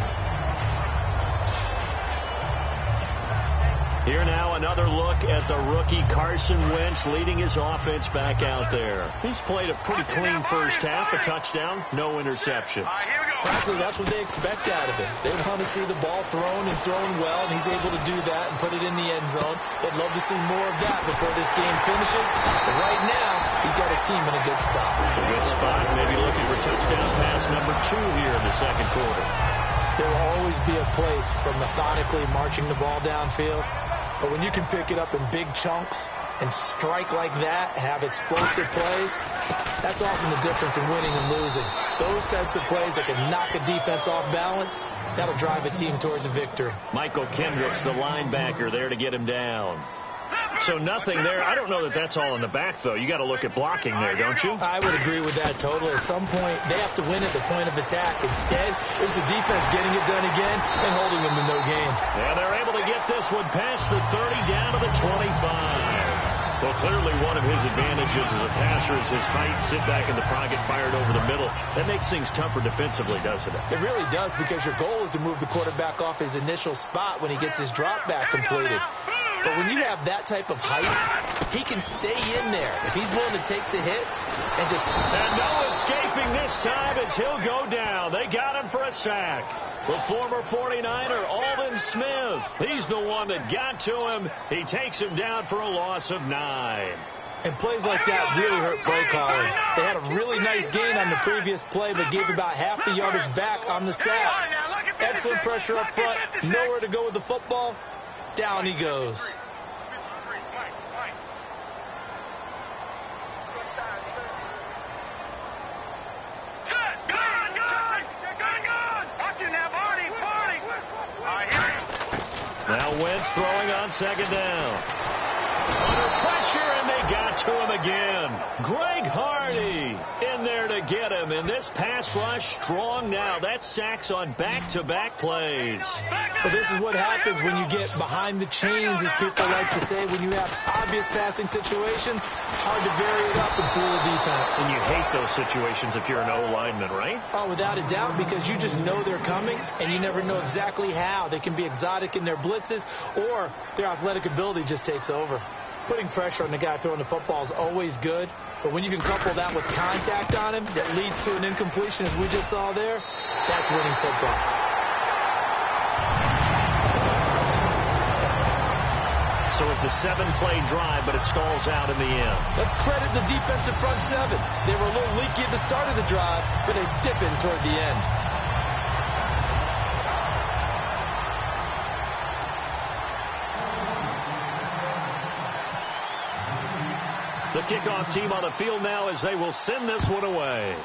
Here now another look at the rookie Carson Wentz leading his offense back out there. He's played a pretty clean first half, a touchdown, no interceptions. Frankly, that's what they expect out of him. They want to see the ball thrown and thrown well, and he's able to do that and put it in the end zone. They'd love to see more of that before this game finishes. But right now, he's got his team in a good spot. A good spot, maybe looking for touchdown pass number 2 here in the second quarter. There will always be a place for methodically marching the ball downfield. But when you can pick it up in big chunks and strike like that, have explosive plays, that's often the difference in winning and losing. Those types of plays that can knock a defense off balance, that'll drive a team towards a victory. Michael Kendricks, the linebacker, there to get him down. So nothing there. I don't know that that's all in the back, though. You got to look at blocking there, don't you? I would agree with that totally. At some point, they have to win at the point of attack. Instead, it's the defense getting it done again and holding them to no gain. And they're able to get this one past the 30 down to the 25. Well, clearly one of his advantages as a passer is his height. Sit back in the pocket, fired over the middle. That makes things tougher defensively, doesn't it? It really does, because your goal is to move the quarterback off his initial spot when he gets his drop back completed. But when you have that type of height, he can stay in there. If he's willing to take the hits and just... And no escaping this time as he'll go down. They got him for a sack. The former 49er, Aldon Smith. He's the one that got to him. He takes him down for a loss of 9. And plays like that really hurt play calling. They had a really nice gain on the previous play, but gave about half the yardage back on the sack. Excellent pressure up front. Nowhere to go with the football. Down he goes. Now Wentz throwing on second down. Under pressure, and they got to him again. Greg Hardy in there to get him. And this pass rush strong now. That's sacks on back-to-back plays. But this is what happens when you get behind the chains, as people like to say. When you have obvious passing situations, hard to vary it up and fool the defense. And you hate those situations if you're an O-lineman, right? Oh, without a doubt, because you just know they're coming, and you never know exactly how. They can be exotic in their blitzes, or their athletic ability just takes over. Putting pressure on the guy throwing the football is always good, but when you can couple that with contact on him that leads to an incompletion, as we just saw there, that's winning football. So it's a 7-play drive, but it stalls out in the end. Let's credit the defensive front 7. They were a little leaky at the start of the drive, but they stiffened toward the end. The kickoff team on the field now as they will send this one away.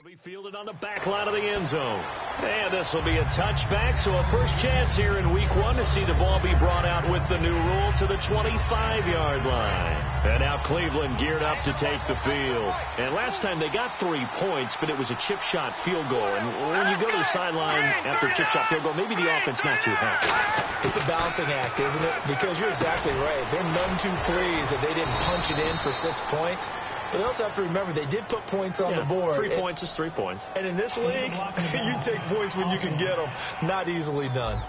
be fielded on the back line of the end zone. And this will be a touchback, so a first chance here in week 1 to see the ball be brought out with the new rule to the 25-yard line. And now Cleveland geared up to take the field. And last time they got 3 points, but it was a chip shot field goal. And when you go to the sideline after a chip shot field goal, maybe the offense not too happy. It's a balancing act, isn't it? Because you're exactly right. They're none too pleased that they didn't punch it in for 6 points. But they also have to remember they did put points on the board. 3 points is 3 points. And in this league, you take points when you can get them. Not easily done.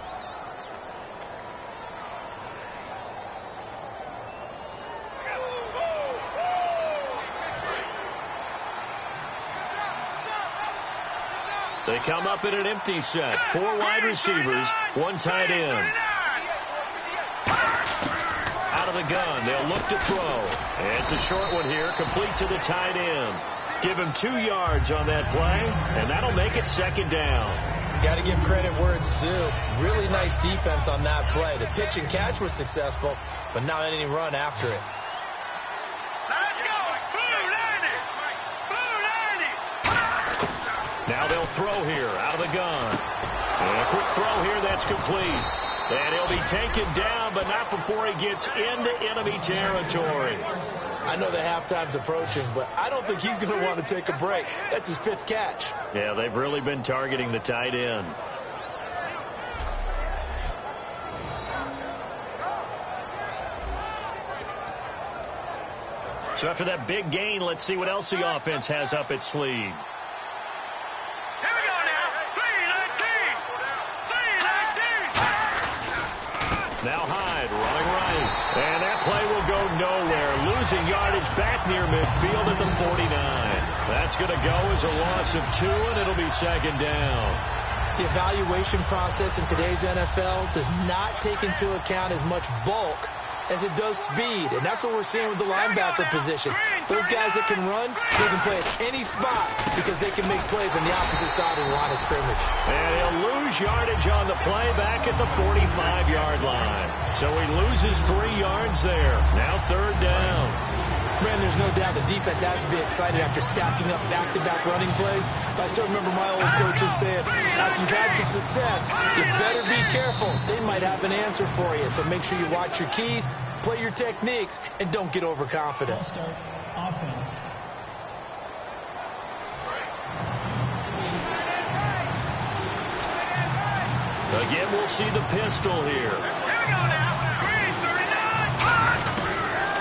They come up in an empty set. 4 wide receivers, 1 tight end. Out of the gun, they'll look to throw. And it's a short one here, complete to the tight end. Give him 2 yards on that play, and that'll make it second down. Got to give credit where it's due. Really nice defense on that play. The pitch and catch was successful, but not any run after it. Let's go! Now they'll throw here, out of the gun. And a quick throw here, that's complete. And he'll be taken down, but not before he gets into enemy territory. I know the halftime's approaching, but I don't think he's going to want to take a break. That's his 5th catch. Yeah, they've really been targeting the tight end. So after that big gain, let's see what else the offense has up its sleeve. Now Hyde running right. And that play will go nowhere. Losing yardage back near midfield at the 49. That's going to go as a loss of 2, and it'll be second down. The evaluation process in today's NFL does not take into account as much bulk as it does speed. And that's what we're seeing with the linebacker position. Those guys that can run, they can play at any spot because they can make plays on the opposite side of the line of scrimmage. And he'll lose yardage on the play back at the 45-yard line. So he loses 3 yards there. Now third down. Man, there's no doubt the defense has to be excited after stacking up back-to-back running plays. But I still remember my old coaches saying, after you've had some success, you better be careful. They might have an answer for you. So make sure you watch your keys, play your techniques, and don't get overconfident. Start offense. Again, we'll see the pistol here.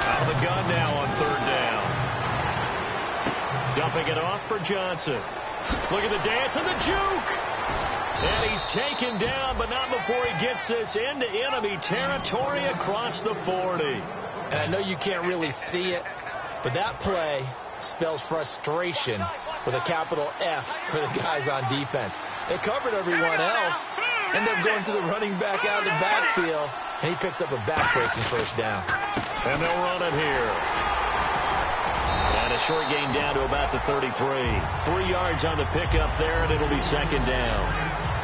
Out of the gun now on third down. Dumping it off for Johnson. Look at the dance and the juke. And he's taken down, but not before he gets this into enemy territory across the 40. And I know you can't really see it, but that play spells frustration with a capital F for the guys on defense. They covered everyone else, end up going to the running back out of the backfield, and he picks up a back-breaking first down. And they'll run it here. And a short gain down to about the 33. 3 yards on the pickup there, and it'll be second down.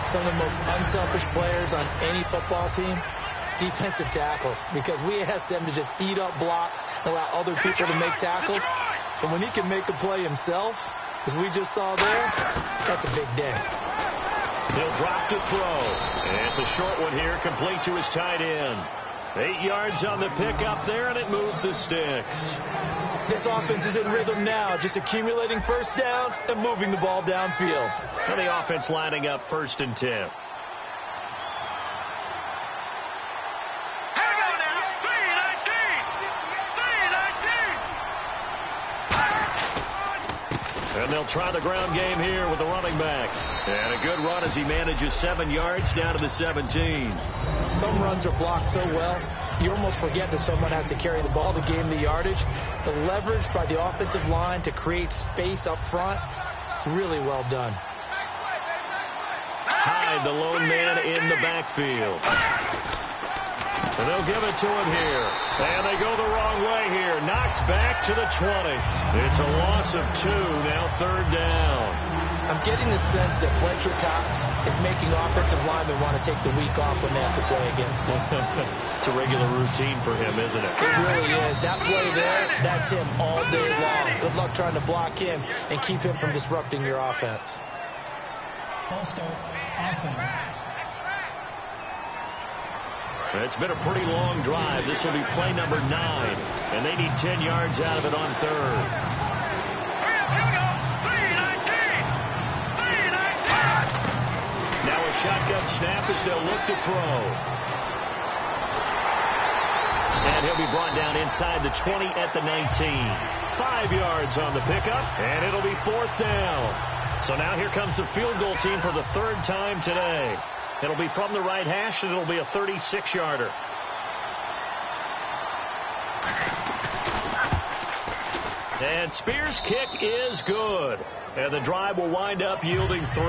Some of the most unselfish players on any football team, defensive tackles, because we ask them to just eat up blocks and allow other people to make tackles. But when he can make a play himself, as we just saw there, that's a big day. He'll drop to throw. And it's a short one here, complete to his tight end. 8 yards on the pickup there, and it moves the sticks. This offense is in rhythm now, just accumulating first downs and moving the ball downfield. And the offense lining up 1st and 10. And they'll try the ground game here with the running back. And a good run as he manages 7 yards down to the 17. Some runs are blocked so well, you almost forget that someone has to carry the ball to gain the yardage. The leverage by the offensive line to create space up front, really well done. Hyde, the lone man in the backfield. And they'll give it to him here. And they go the wrong way here. Knocked back to the 20. It's a loss of 2, now third down. I'm getting the sense that Fletcher Cox is making offensive linemen want to take the week off when they have to play against him. It's a regular routine for him, isn't it? It really is. That play there, that's him all day long. Good luck trying to block him and keep him from disrupting your offense. False start, offense. It's been a pretty long drive. This will be play number 9, and they need 10 yards out of it on third. Now a shotgun snap as they'll look to throw. And he'll be brought down inside the 20 at the 19. 5 yards on the pickup, and it'll be 4th down. So now here comes the field goal team for the 3rd time today. It'll be from the right hash, and it'll be a 36-yarder. And Spears' kick is good. And the drive will wind up yielding 3.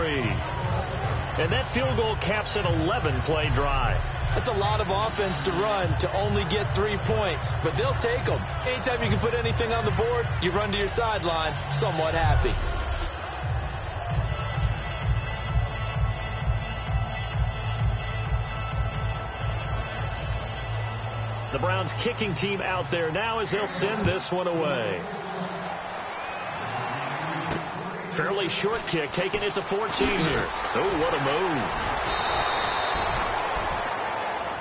And that field goal caps an 11-play drive. That's a lot of offense to run to only get 3 points, but they'll take them. Anytime you can put anything on the board, you run to your sideline somewhat happy. The Browns kicking team out there now as they'll send this one away. Fairly short kick, taking it to 14 here. Oh, what a move.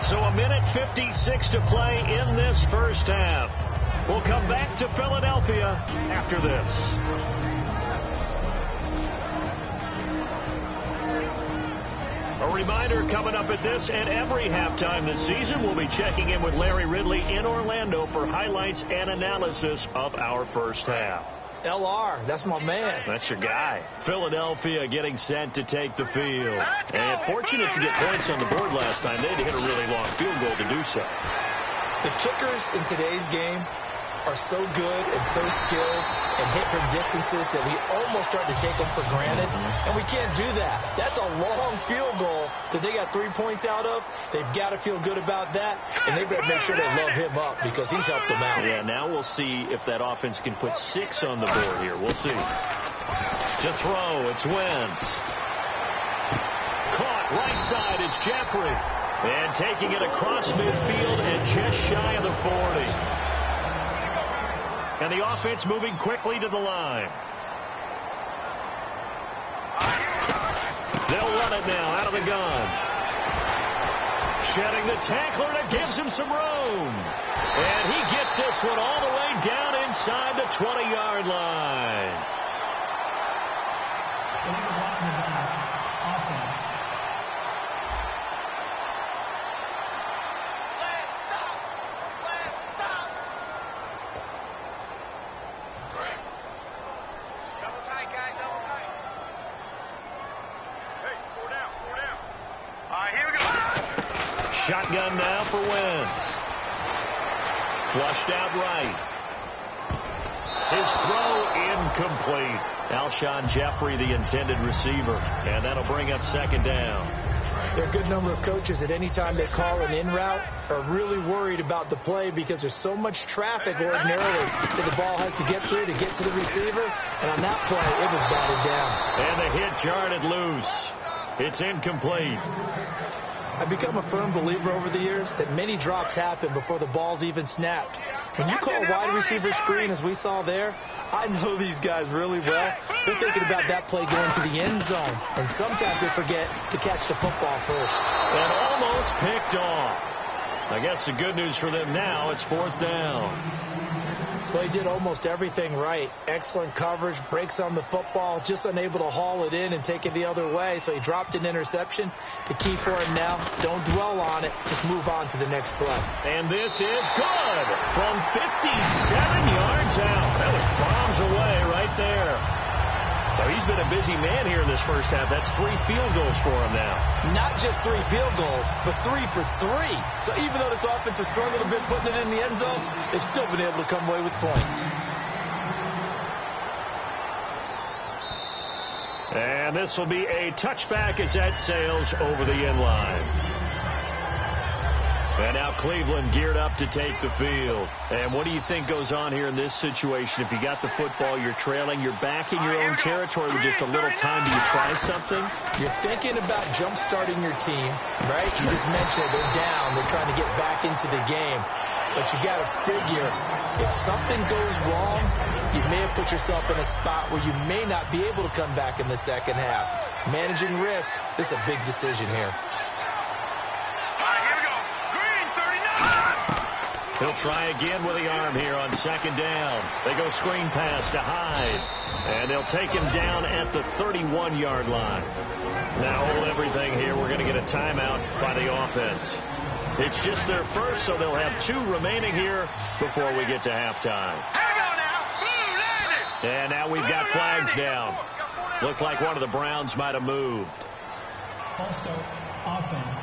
So a minute 56 to play in this first half. We'll come back to Philadelphia after this. A reminder, coming up at this and every halftime this season, we'll be checking in with Larry Ridley in Orlando for highlights and analysis of our first half. LR, that's my man. That's your guy. Philadelphia getting set to take the field. And fortunate to get points on the board last time. They had to hit a really long field goal to do so. The kickers in today's game are so good and so skilled and hit from distances that we almost start to take them for granted. And we can't do that. That's a long field goal that they got 3 points out of. They've got to feel good about that. And they've got to make sure they love him up because he's helped them out. Yeah, now we'll see if that offense can put 6 on the board here. We'll see. To throw, it's Wentz. Caught right side is Jeffrey. And taking it across midfield and just shy of the 40. And the offense moving quickly to the line. They'll run it now out of the gun. Shedding the tackler that gives him some room. And he gets this one all the way down inside the 20-yard line. Offense. Shotgun now for Wentz. Flushed out right. His throw incomplete. Alshon Jeffrey, the intended receiver. And that'll bring up 2nd down. There are a good number of coaches at any time they call an in route are really worried about the play because there's so much traffic ordinarily that the ball has to get through to get to the receiver. And on that play, it was batted down. And the hit jarred loose. It's incomplete. I've become a firm believer over the years that many drops happen before the ball's even snapped. When you call a wide receiver screen, as we saw there, I know these guys really well. They're thinking about that play going to the end zone. And sometimes they forget to catch the football first. And almost picked off. I guess the good news for them now, it's 4th down. Well, he did almost everything right. Excellent coverage, breaks on the football, just unable to haul it in and take it the other way. So he dropped an interception. The key for him now, don't dwell on it. Just move on to the next play. And this is good from 57 yards out. That was bombs away right there. So he's been a busy man here in this first half. That's 3 field goals for him now. Not just 3 field goals, but 3 for 3. So even though this offense has struggled a bit putting it in the end zone, they've still been able to come away with points. And this will be a touchback as that sails over the end line. And now Cleveland geared up to take the field. And what do you think goes on here in this situation? If you got the football, you're trailing, you're back in your own territory with just a little time. Do you try something? You're thinking about jump-starting your team, right? You just mentioned it. They're down. They're trying to get back into the game. But you got to figure, if something goes wrong, you may have put yourself in a spot where you may not be able to come back in the second half. Managing risk, this is a big decision here. He'll try again with the arm here on second down. They go screen pass to Hyde. And they'll take him down at the 31-yard line. Now hold everything here. We're going to get a timeout by the offense. It's just their first, so they'll have 2 remaining here before we get to halftime. And now we've got flags down. Looked like one of the Browns might have moved. False start, offense.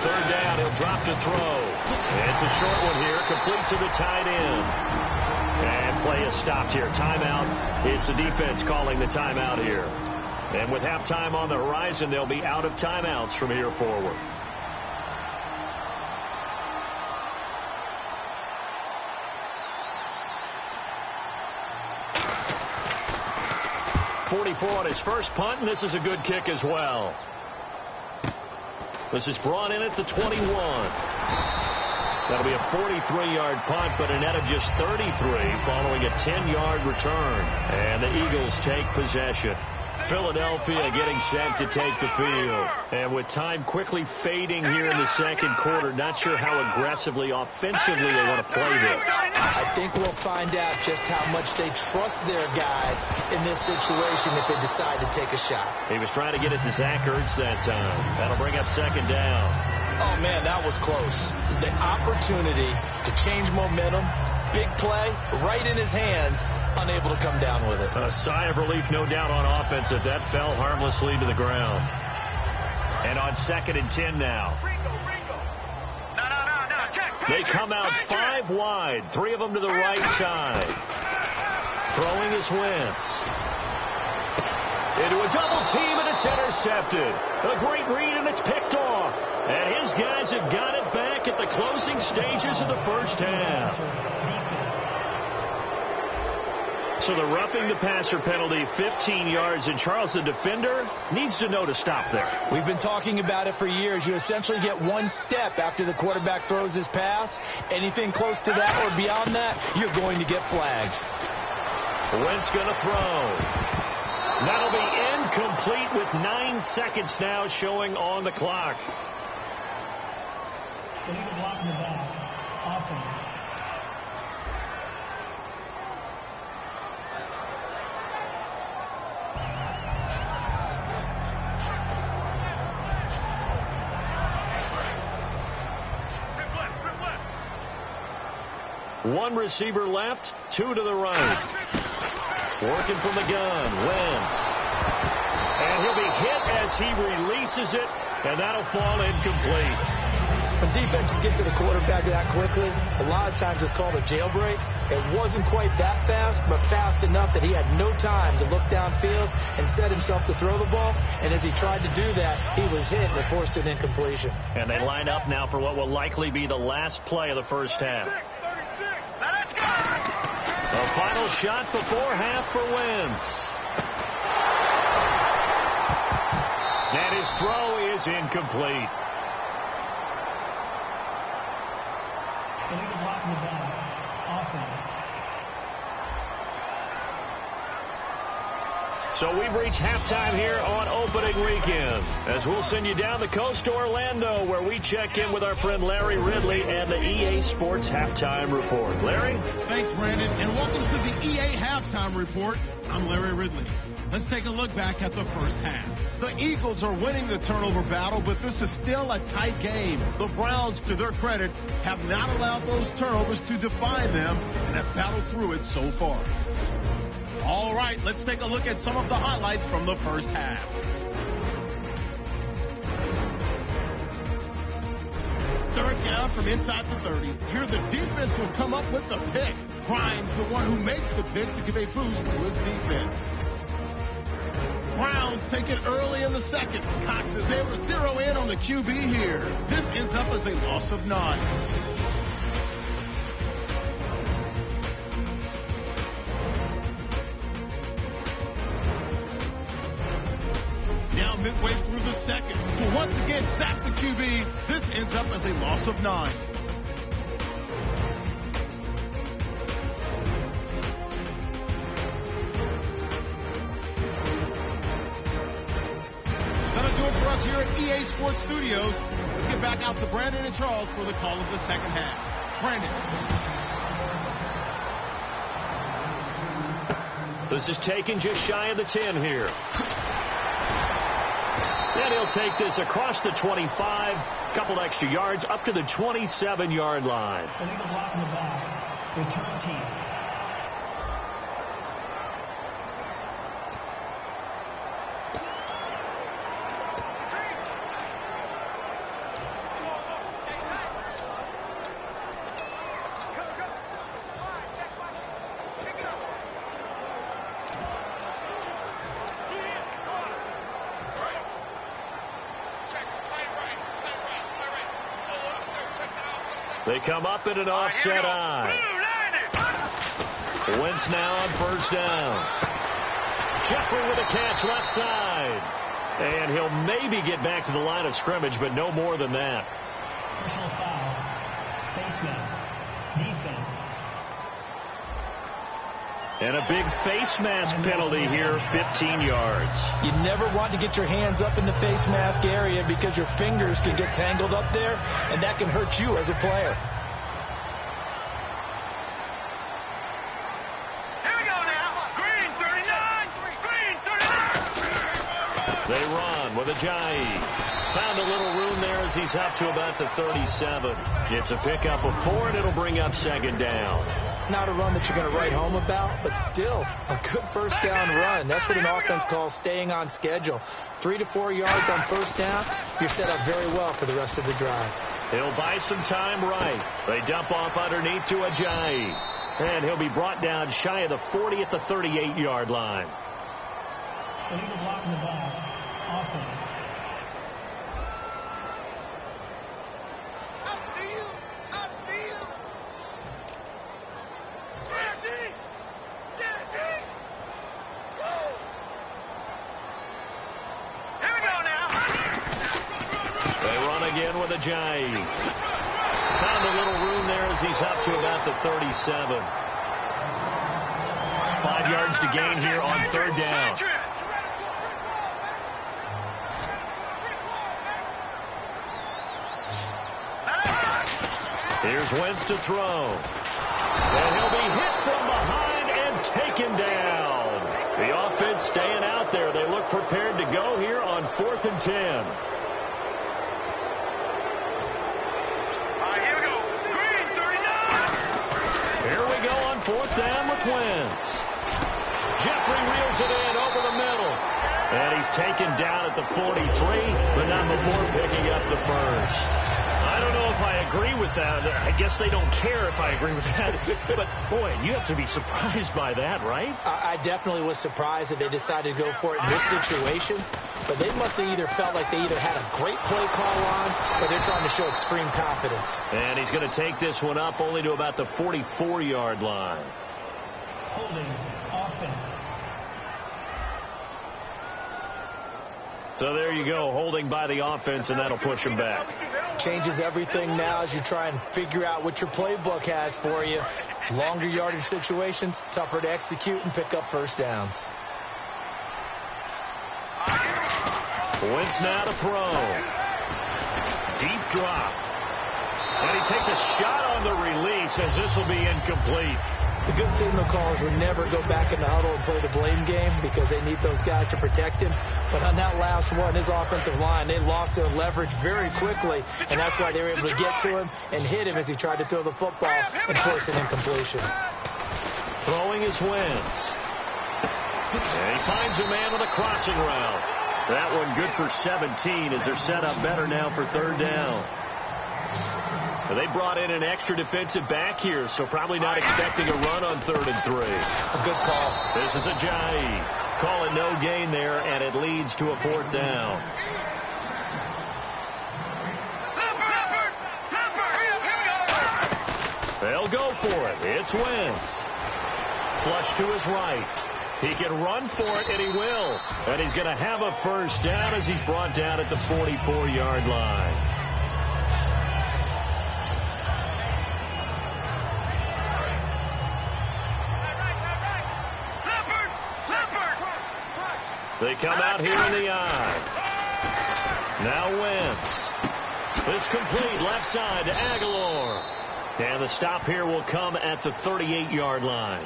Third down, he'll drop to throw. It's a short one here, complete to the tight end. And play is stopped here. Timeout. It's the defense calling the timeout here. And with halftime on the horizon, they'll be out of timeouts from here forward. .44 on his first punt, and this is a good kick as well. This is brought in at the 21. That'll be a 43-yard punt, but a net of just 33 following a 10-yard return. And the Eagles take possession. Philadelphia getting set to take the field. And with time quickly fading here in the second quarter, not sure how aggressively, offensively they want to play this. I think we'll find out just how much they trust their guys in this situation if they decide to take a shot. He was trying to get it to Zach Ertz that time. That'll bring up second down. Oh, man, that was close. The opportunity to change momentum, big play, right in his hands, unable to come down with it. A sigh of relief, no doubt, on offense that that fell harmlessly to the ground. And on 2nd and 10 now. They come out 5 wide, 3 of them to the right side. Throwing is Wentz. Into a double team, and it's intercepted. A great read, and it's picked off. And his guys have got it back at the closing stages of the first half. So the roughing the passer penalty, 15 yards, and Charles, the defender, needs to know to stop there. We've been talking about it for years. You essentially get 1 step after the quarterback throws his pass. Anything close to that or beyond that, you're going to get flags. Wentz going to throw. That'll be incomplete with 9 seconds now showing on the clock. Illegal block in the back. Offense. One receiver left, 2 to the right. Working from the gun, Wentz. And he'll be hit as he releases it, and that'll fall incomplete. When defenses get to the quarterback that quickly, a lot of times it's called a jailbreak. It wasn't quite that fast, but fast enough that he had no time to look downfield and set himself to throw the ball. And as he tried to do that, he was hit and it forced an incompletion. And they line up now for what will likely be the last play of the first half. A final shot before half for Wentz. And his throw is incomplete. Illegal block in the back. Offense. So we've reached halftime here on opening weekend, as we'll send you down the coast to Orlando, where we check in with our friend Larry Ridley and the EA Sports Halftime Report. Larry? Thanks, Brandon, and welcome to the EA Halftime Report. I'm Larry Ridley. Let's take a look back at the first half. The Eagles are winning the turnover battle, but this is still a tight game. The Browns, to their credit, have not allowed those turnovers to define them and have battled through it so far. All right, let's take a look at some of the highlights from the first half. third down from inside the 30. Here the defense will come up with the pick. Grimes, the one who makes the pick to give a boost to his defense. Browns take it early in the second. Cox is able to zero in on the QB here. This ends up as a loss of 9. Now midway through the second, to once again sack the QB, this ends up as a loss of 9. That'll do it for us here at EA Sports Studios. Let's get back out to Brandon and Charles for the call of the second half. Brandon. This is taken just shy of the 10 here. And he'll take this across the 25, couple extra yards, up to the 27-yard line. Illegal block in the back. Return team. They come up in an offset eye. Wentz now on first down. Jeffrey with a catch left side. And he'll maybe get back to the line of scrimmage, but no more than that. Personal foul. Face mask. Defense. And a big face mask penalty here, 15 yards. You never want to get your hands up in the face mask area because your fingers can get tangled up there, and that can hurt you as a player. Here we go now. Green 39. Green 39. They run with Ajayi. Found a little room there as he's up to about the 37. It's a pickup of 4, and it'll bring up second down. Not a run that you're going to write home about, but still a good first down run. That's what an offense calls staying on schedule. 3 to 4 yards on first down, you're set up very well for the rest of the drive. He'll buy some time right. They dump off underneath to Ajayi. And he'll be brought down shy of the 40 at the 38-yard line. Illegal block in the back. Offense. With Ajayi. Found a little room there as he's up to about the 37. 5 yards to gain here on third down. Here's Wentz to throw. And he'll be hit from behind and taken down. The offense staying out there. They look prepared to go here on 4th and 10. Here we go on 4th down with Wentz. Jeffrey reels it in over the middle. And he's taken down at the 43, but not before picking up the first. I don't know if I agree with that. I guess they don't care if I agree with that. But, boy, you have to be surprised by that, right? I definitely was surprised that they decided to go for it in this situation. But they must have either felt like they either had a great play call on or they're trying to show extreme confidence. And he's going to take this one up only to about the 44-yard line. Holding offense. So there you go, holding by the offense, and that'll push him back. Changes everything now as you try and figure out what your playbook has for you. Longer yardage situations, tougher to execute and pick up first downs. Wentz now to throw. Deep drop. And he takes a shot on the release as this will be incomplete. The good signal callers would never go back in the huddle and play the blame game because they need those guys to protect him. But on that last one, his offensive line, they lost their leverage very quickly, and that's why they were able to get to him and hit him as he tried to throw the football and force an incompletion. Throwing is Wentz. And he finds a man with a crossing route. That one good for 17 as they're set up better now for third down. They brought in an extra defensive back here, so probably not expecting a run on 3rd and 3. A good call. This is Ajayi. Call it no gain there, and it leads to a 4th down. They'll go for it. It's Wentz. Flush to his right. He can run for it, and he will. And he's going to have a 1st down as he's brought down at the 44-yard line. They come out here in the eye. Now Wentz. This complete left side to Aguilar. And the stop here will come at the 38-yard line.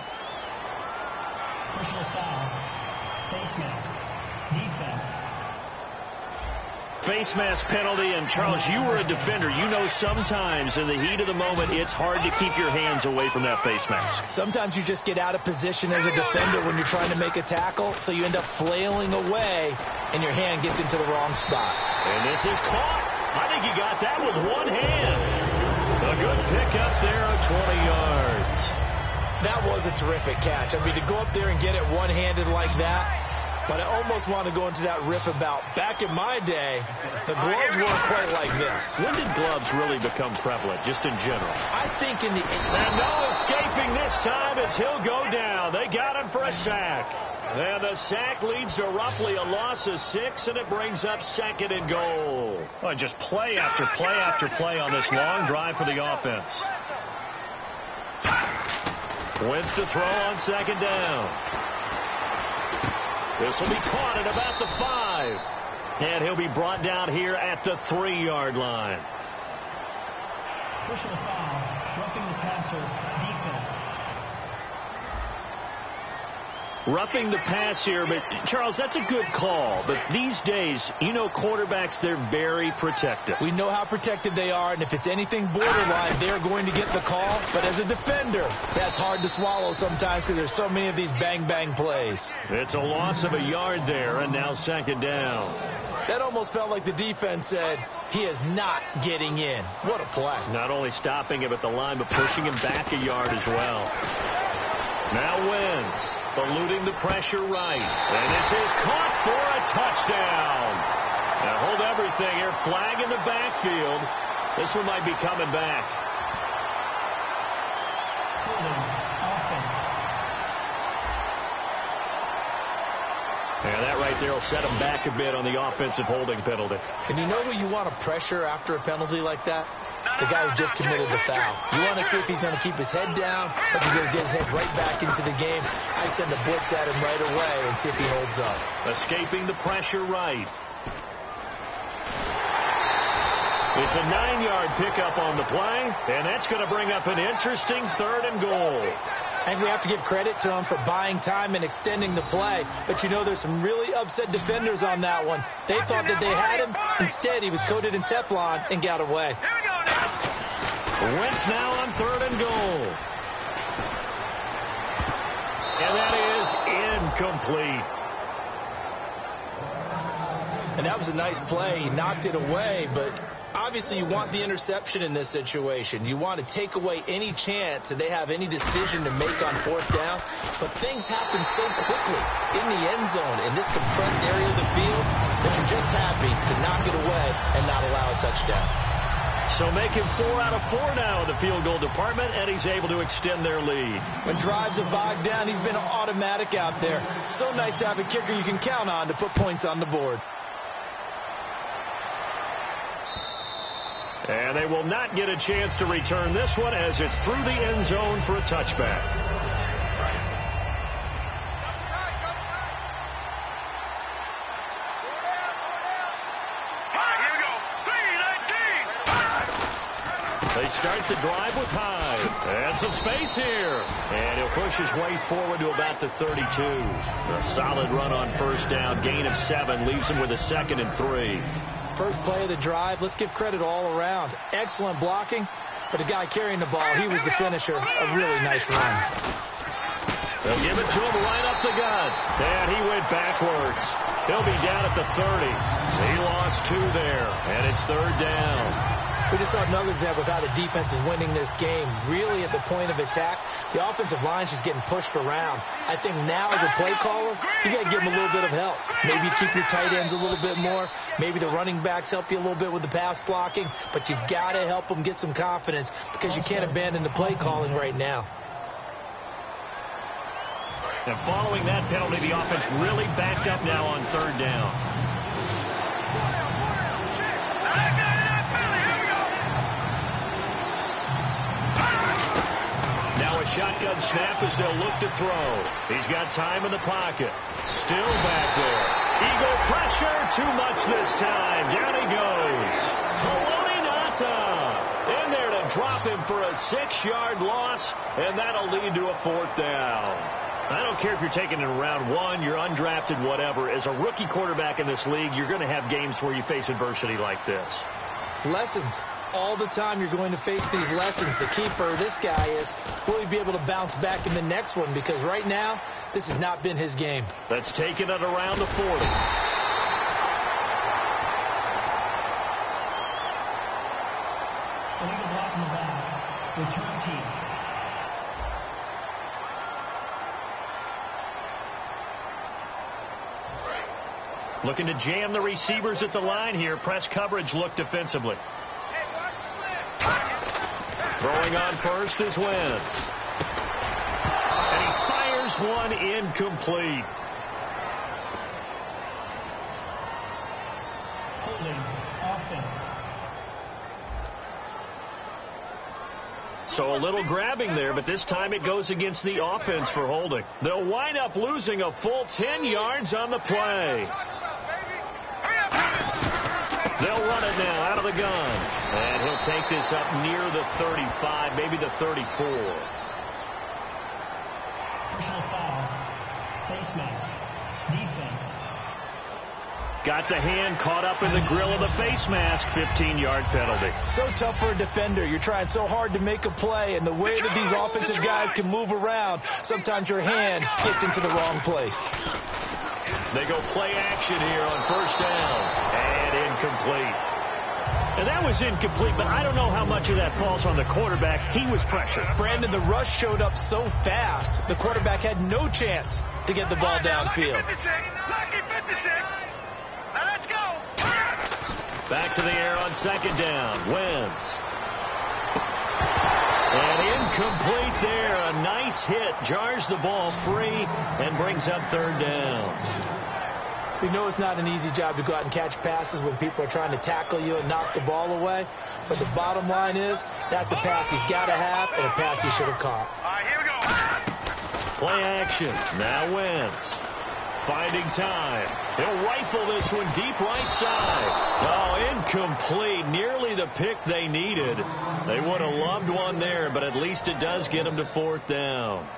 Personal foul. Face mask. Defense. Face mask penalty, and Charles, you were a defender. You know sometimes in the heat of the moment, it's hard to keep your hands away from that face mask. Sometimes you just get out of position as a defender when you're trying to make a tackle, so you end up flailing away, and your hand gets into the wrong spot. And this is caught. I think he got that with one hand. A good pickup there of 20 yards. That was a terrific catch. I mean, to go up there and get it one-handed like that, but I almost want to go into that riff about back in my day, the gloves weren't quite like this. When did gloves really become prevalent, just in general? I think in the... And no escaping this time as he'll go down. They got him for a sack. And the sack leads to roughly a loss of 6, and it brings up 2nd and goal. Well, just play after play after play on this long drive for the offense. Wentz to throw on 2nd down. This will be caught at about the 5. And he'll be brought down here at the 3-yard line. Personal foul. Roughing the passer. Defense. Roughing the pass here, but Charles, that's a good call. But these days, you know, quarterbacks, they're very protective. We know how protected they are, and if it's anything borderline, they're going to get the call. But as a defender, that's hard to swallow sometimes because there's so many of these bang-bang plays. It's a loss of a yard there, and now 2nd down. That almost felt like the defense said, he is not getting in. What a play. Not only stopping him at the line, but pushing him back a yard as well. Now Wentz, eluding the pressure right. And this is caught for a touchdown. Now hold everything here. Flag in the backfield. This one might be coming back. Offense. And that right there will set him back a bit on the offensive holding penalty. And you know who you want to pressure after a penalty like that? The guy who just committed the foul. You want to see if he's going to keep his head down, or if he's going to get his head right back into the game. I'd send a blitz at him right away and see if he holds up. Escaping the pressure right. It's a 9-yard pickup on the play, and that's going to bring up an interesting 3rd and goal. I think we have to give credit to him for buying time and extending the play. But, you know, there's some really upset defenders on that one. They thought that they had him. Instead, he was coated in Teflon and got away. Wentz now on 3rd and goal. And that is incomplete. And that was a nice play. He knocked it away, but obviously you want the interception in this situation. You want to take away any chance that they have any decision to make on 4th down. But things happen so quickly in the end zone in this compressed area of the field that you're just happy to knock it away and not allow a touchdown. So making 4 out of 4 now in the field goal department, and he's able to extend their lead. When drives have bogged down, he's been automatic out there. So nice to have a kicker you can count on to put points on the board. And they will not get a chance to return this one as it's through the end zone for a touchback. They start the drive with Hyde. And some space here. And he'll push his way forward to about the 32. A solid run on 1st down. Gain of 7 leaves him with a 2nd and 3. First play of the drive, let's give credit all around. Excellent blocking, but the guy carrying the ball, he was the finisher. A really nice run. They'll give it to him right up the gut. And he went backwards. He'll be down at the 30. He lost 2 there, and it's 3rd down. We just saw another example of how the defense is winning this game. Really at the point of attack, the offensive line is just getting pushed around. I think now as a play caller, you got to give them a little bit of help. Maybe keep your tight ends a little bit more. Maybe the running backs help you a little bit with the pass blocking. But you've got to help them get some confidence because you can't abandon the play calling right now. And following that penalty, the offense really backed up now on third down. Now a shotgun snap as they'll look to throw. He's got time in the pocket. Still back there. Eagle pressure. Too much this time. Down he goes. Haloti Ngata in there to drop him for a 6-yard loss, and that'll lead to a 4th down. I don't care if you're taking it in round 1, you're undrafted, whatever. As a rookie quarterback in this league, you're going to have games where you face adversity like this. Lessons. All the time you're going to face these lessons. The key for this guy is, will he be able to bounce back in the next one? Because right now, this has not been his game. Let's take it at around the 40. Illegal block in the back. Return team. Looking to jam the receivers at the line here. Press coverage look defensively. Throwing on first is Wentz. And he fires one incomplete. Holding offense. So a little grabbing there, but this time it goes against the offense for holding. They'll wind up losing a full 10 yards on the play. They'll run it now out of the gun. And he'll take this up near the 35, maybe the 34. Personal foul. Face mask. Defense. Got the hand caught up in the grill of the face mask. 15-yard penalty. So tough for a defender. You're trying so hard to make a play, and the way that these offensive guys can move around, sometimes your hand gets into the wrong place. They go play action here on first down. And incomplete. And that was incomplete, but I don't know how much of that falls on the quarterback. He was pressured. Brandon, the rush showed up so fast, the quarterback had no chance to get the ball downfield. Let's go. Back to the air on second down. Wentz. And incomplete there. A nice hit. Jars the ball free and brings up third down. We know it's not an easy job to go out and catch passes when people are trying to tackle you and knock the ball away. But the bottom line is, that's a pass he's got to have and a pass he should have caught. All right, here we go. Play action. Now Wentz. Finding time. He'll rifle this one deep right side. Oh, incomplete. Nearly the pick they needed. They would have loved one there, but at least it does get them to fourth down.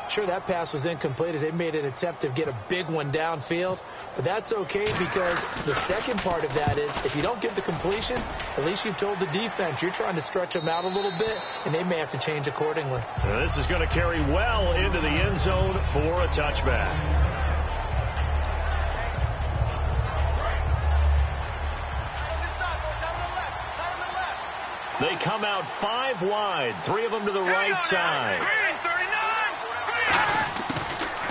Sure, that pass was incomplete as they made an attempt to get a big one downfield. But that's okay because the second part of that is if you don't get the completion, at least you've told the defense you're trying to stretch them out a little bit, and they may have to change accordingly. Now this is going to carry well into the end zone for a touchback. They come out 5 wide, 3 of them to the right side.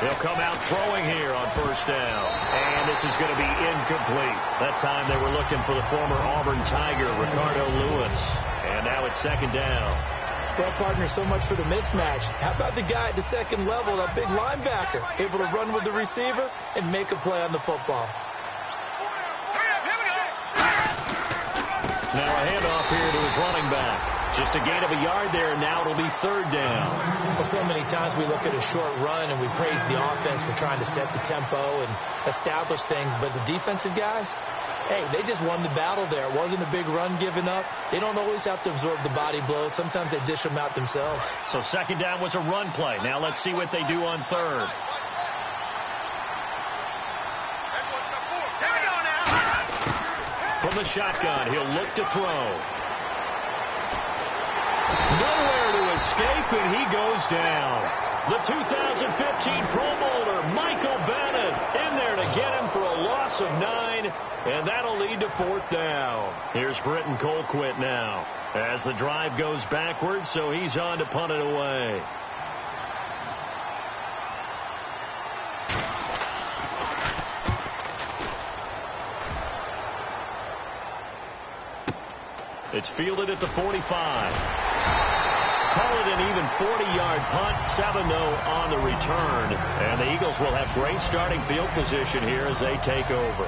They'll come out throwing here on first down. And this is going to be incomplete. That time they were looking for the former Auburn Tiger, Ricardo Lewis. And now it's second down. Well, partner, so much for the mismatch. How about the guy at the second level, that big linebacker, able to run with the receiver and make a play on the football? Now a handoff here to his running back. Just a gain of a yard there, and now it'll be third down. Well, so many times we look at a short run and we praise the offense for trying to set the tempo and establish things, but the defensive guys, hey, they just won the battle there. It wasn't a big run given up. They don't always have to absorb the body blows. Sometimes they dish them out themselves. So second down was a run play. Now let's see what they do on third. From the shotgun, he'll look to throw. Nowhere to escape, and he goes down. The 2015 Pro Bowler, Michael Bennett, in there to get him for a loss of 9. line, and that'll lead to 4th down. Here's Britton Colquitt now as the drive goes backwards, so he's on to punt it away. It's fielded at the 45. Call it an even 40-yard punt, 7-0 on the return. And the Eagles will have great starting field position here as they take over.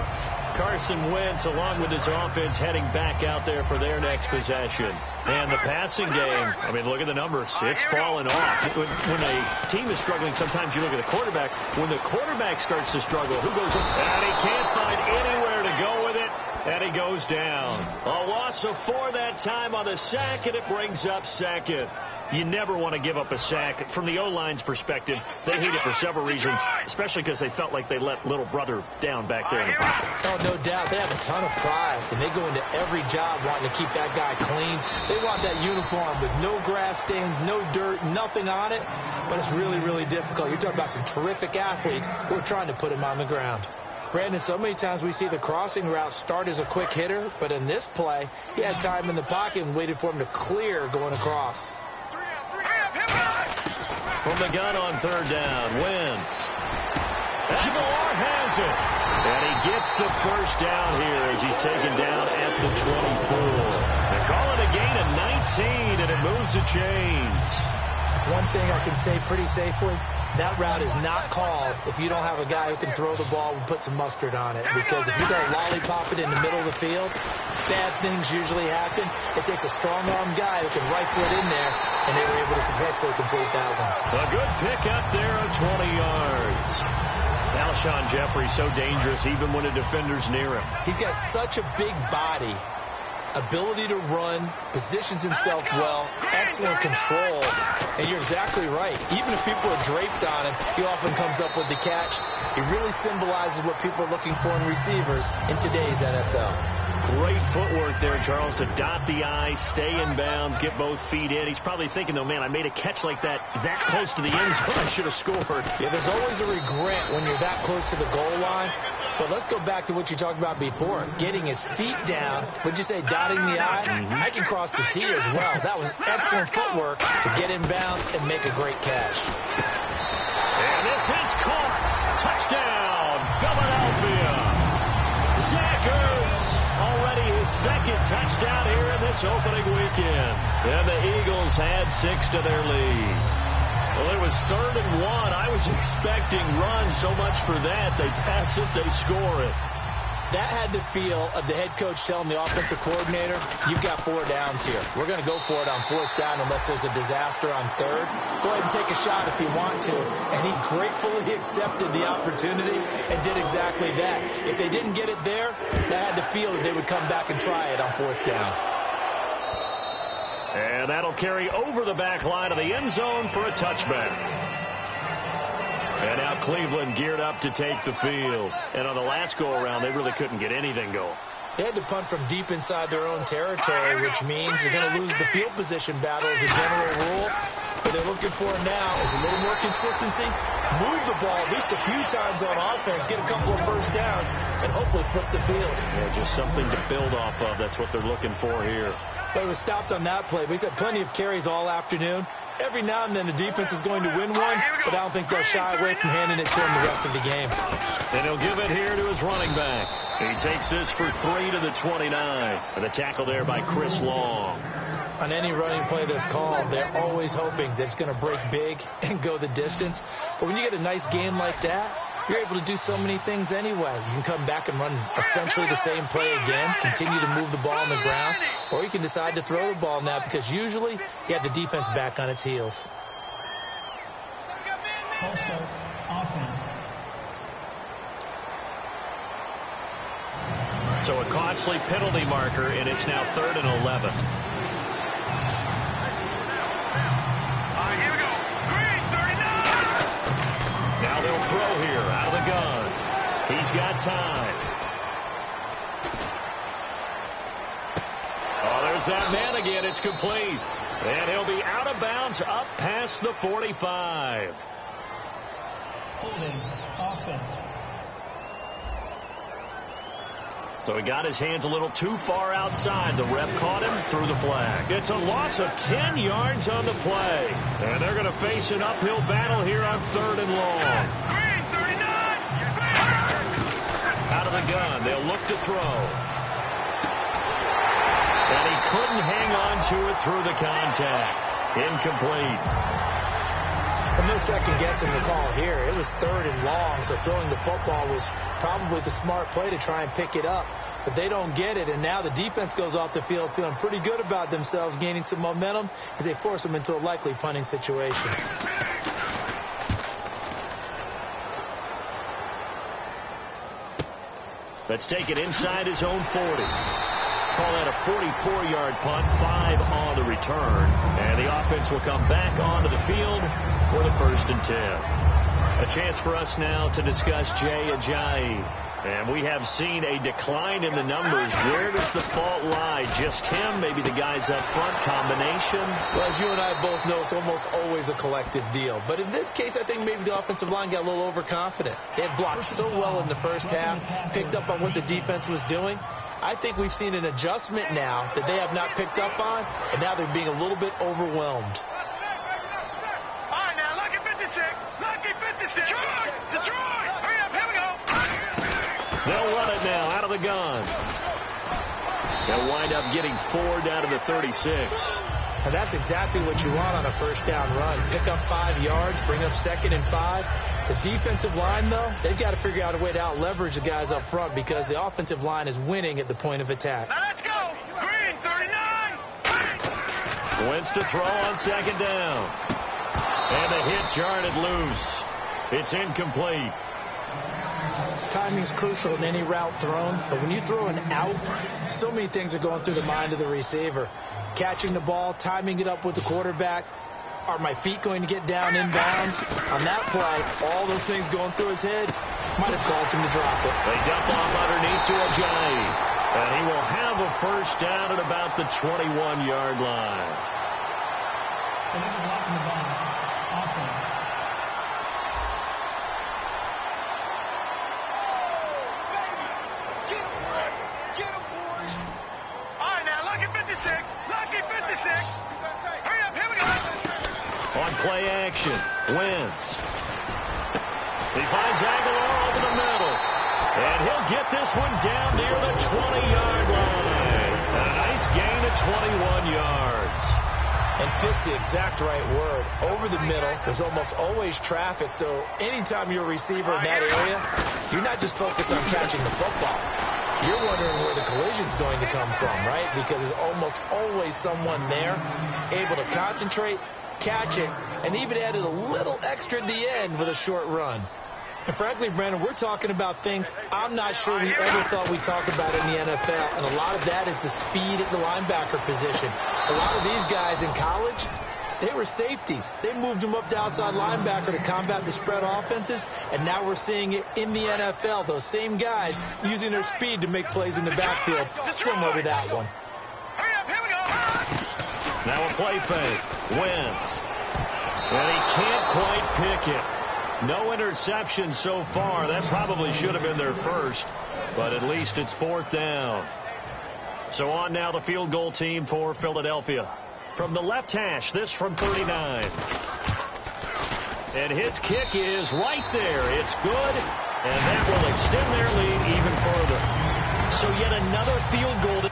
Carson Wentz, along with his offense, heading back out there for their next possession. And the passing game, I mean, look at the numbers. It's fallen off. When a team is struggling, sometimes you look at the quarterback. When the quarterback starts to struggle, who goes up? And he can't find anywhere to go with it. And he goes down. A loss of 4 that time on the sack, and it brings up 2nd. You never want to give up a sack. From the O-line's perspective, they hate it for several reasons, especially because they felt like they let little brother down back there in the pocket. Oh, no doubt. They have a ton of pride, and they go into every job wanting to keep that guy clean. They want that uniform with no grass stains, no dirt, nothing on it, but it's really, really difficult. You're talking about some terrific athletes who are trying to put him on the ground. Brandon, so many times we see the crossing route start as a quick hitter, but in this play, he had time in the pocket and waited for him to clear going across. From the gun on 3rd down, Wentz. Aguilar has it. And he gets the 1st down here as he's taken down at the 24. They call it a gain of 19, and it moves the chains. One thing I can say pretty safely, that route is not called if you don't have a guy who can throw the ball and put some mustard on it. Because if you don't lollipop it in the middle of the field, bad things usually happen. It takes a strong-arm guy who can rifle it in there, and they were able to successfully complete that one. A good pick up there of 20 yards. Alshon Jeffrey so dangerous even when a defender's near him. He's got such a big body, ability to run, positions himself well, excellent control. And you're exactly right. Even if people are draped on him, he often comes up with the catch. He really symbolizes what people are looking for in receivers in today's NFL. Great footwork there, Charles, to dot the I, stay in bounds, get both feet in. He's probably thinking, though, man, I made a catch like that close to the end zone. I should have scored. Yeah, there's always a regret when you're that close to the goal line. But let's go back to what you talked about before, getting his feet down. Would you say dotting the I? Mm-hmm. I can cross the T as well. That was excellent footwork to get in bounds and make a great catch. And this is caught. Touchdown, Philadelphia. Zach Ertz, already his 2nd touchdown here in this opening weekend. And the Eagles had 6 to their lead. Well, it was 3rd and 1. I was expecting runs, so much for that. They pass it, they score it. That had the feel of the head coach telling the offensive coordinator, you've got 4 downs here. We're going to go for it on 4th down unless there's a disaster on 3rd. Go ahead and take a shot if you want to. And he gratefully accepted the opportunity and did exactly that. If they didn't get it there, that had the feel that they would come back and try it on 4th down. And that'll carry over the back line of the end zone for a touchback. And now Cleveland geared up to take the field. And on the last go-around, they really couldn't get anything going. They had to punt from deep inside their own territory, which means they're going to lose the field position battle as a general rule. What they're looking for now is a little more consistency, move the ball at least a few times on offense, get a couple of 1st downs, and hopefully flip the field. Yeah, just something to build off of. That's what they're looking for here. But it was stopped on that play. But he's had plenty of carries all afternoon. Every now and then the defense is going to win one, but I don't think they'll shy away from handing it to him the rest of the game. And he'll give it here to his running back. He takes this for 3 to the 29. And the tackle there by Chris Long. On any running play that's called, they're always hoping that it's going to break big and go the distance. But when you get a nice game like that, you're able to do so many things anyway. You can come back and run essentially the same play again, continue to move the ball on the ground, or you can decide to throw the ball now because usually you have the defense back on its heels. False start, offense. So a costly penalty marker, and it's now 3rd and 11. Now they'll throw here out of the gun. He's got time. Oh, there's that man again. It's complete. And he'll be out of bounds up past the 45. Holding, offense. So he got his hands a little too far outside. The ref caught him, threw the flag. It's a loss of 10 yards on the play. And they're going to face an uphill battle here on 3rd and long. Out of the gun, they'll look to throw. And he couldn't hang on to it through the contact. Incomplete. Well, no second guessing the call here. It was 3rd and long, so throwing the football was probably the smart play to try and pick it up. But they don't get it, and now the defense goes off the field feeling pretty good about themselves, gaining some momentum as they force them into a likely punting situation. Let's take it inside his own 40. Call that a 44-yard punt, 5 on the return. And the offense will come back onto the field for the 1st and 10. A chance for us now to discuss Jay Ajayi. And we have seen a decline in the numbers. Where does the fault lie? Just him? Maybe the guys up front? Combination? Well, as you and I both know, it's almost always a collective deal. But in this case, I think maybe the offensive line got a little overconfident. They had blocked so well in the first half, picked up on what the defense was doing. I think we've seen an adjustment now that they have not picked up on, and now they're being a little bit overwhelmed. All right, now, Lucky 56. Lucky 56. Detroit. Hurry up. Here we go. They'll run it now out of the gun. They'll wind up getting 4 down to the 36. And that's exactly what you want on a first down run. Pick up 5 yards, bring up 2nd and 5. The defensive line, though, they've got to figure out a way to out-leverage the guys up front because the offensive line is winning at the point of attack. Now let's go. Green, 39. Wentz to throw on 2nd down. And the hit jarred it loose. It's incomplete. Timing's crucial in any route thrown, but when you throw an out, so many things are going through the mind of the receiver. Catching the ball, timing it up with the quarterback. Are my feet going to get down inbounds? On that play, all those things going through his head might have caused him to drop it. They dump off underneath to Ajayi. And he will have a first down at about the 21-yard line. All right, now, Lucky 56. Lucky 56. Hurry up. Here we go. On play action, Wentz. He finds Aguilar over the middle. And he'll get this one down near the 20-yard line. And a nice gain of 21 yards. And fits the exact right word. Over the middle, there's almost always traffic. So anytime you're a receiver in that area, you're not just focused on catching the football. You're wondering where the collision's going to come from, right? Because there's almost always someone there able to concentrate, catch it, and even added a little extra at the end with a short run. And frankly, Brandon, we're talking about things I'm not sure we ever thought we'd talk about in the NFL, and a lot of that is the speed at the linebacker position. A lot of these guys in college, they were safeties. They moved them up to outside linebacker to combat the spread offenses, and now we're seeing it in the NFL. Those same guys using their speed to make plays in the backfield, similar to that one. Hurry up. Here we go. Now a play fake. Wentz. And he can't quite pick it. No interception so far. That probably should have been their first, but at least it's 4th down. So on now the field goal team for Philadelphia. From the left hash, this from 39. And his kick is right there. It's good, and that will extend their lead even further. So yet another field goal.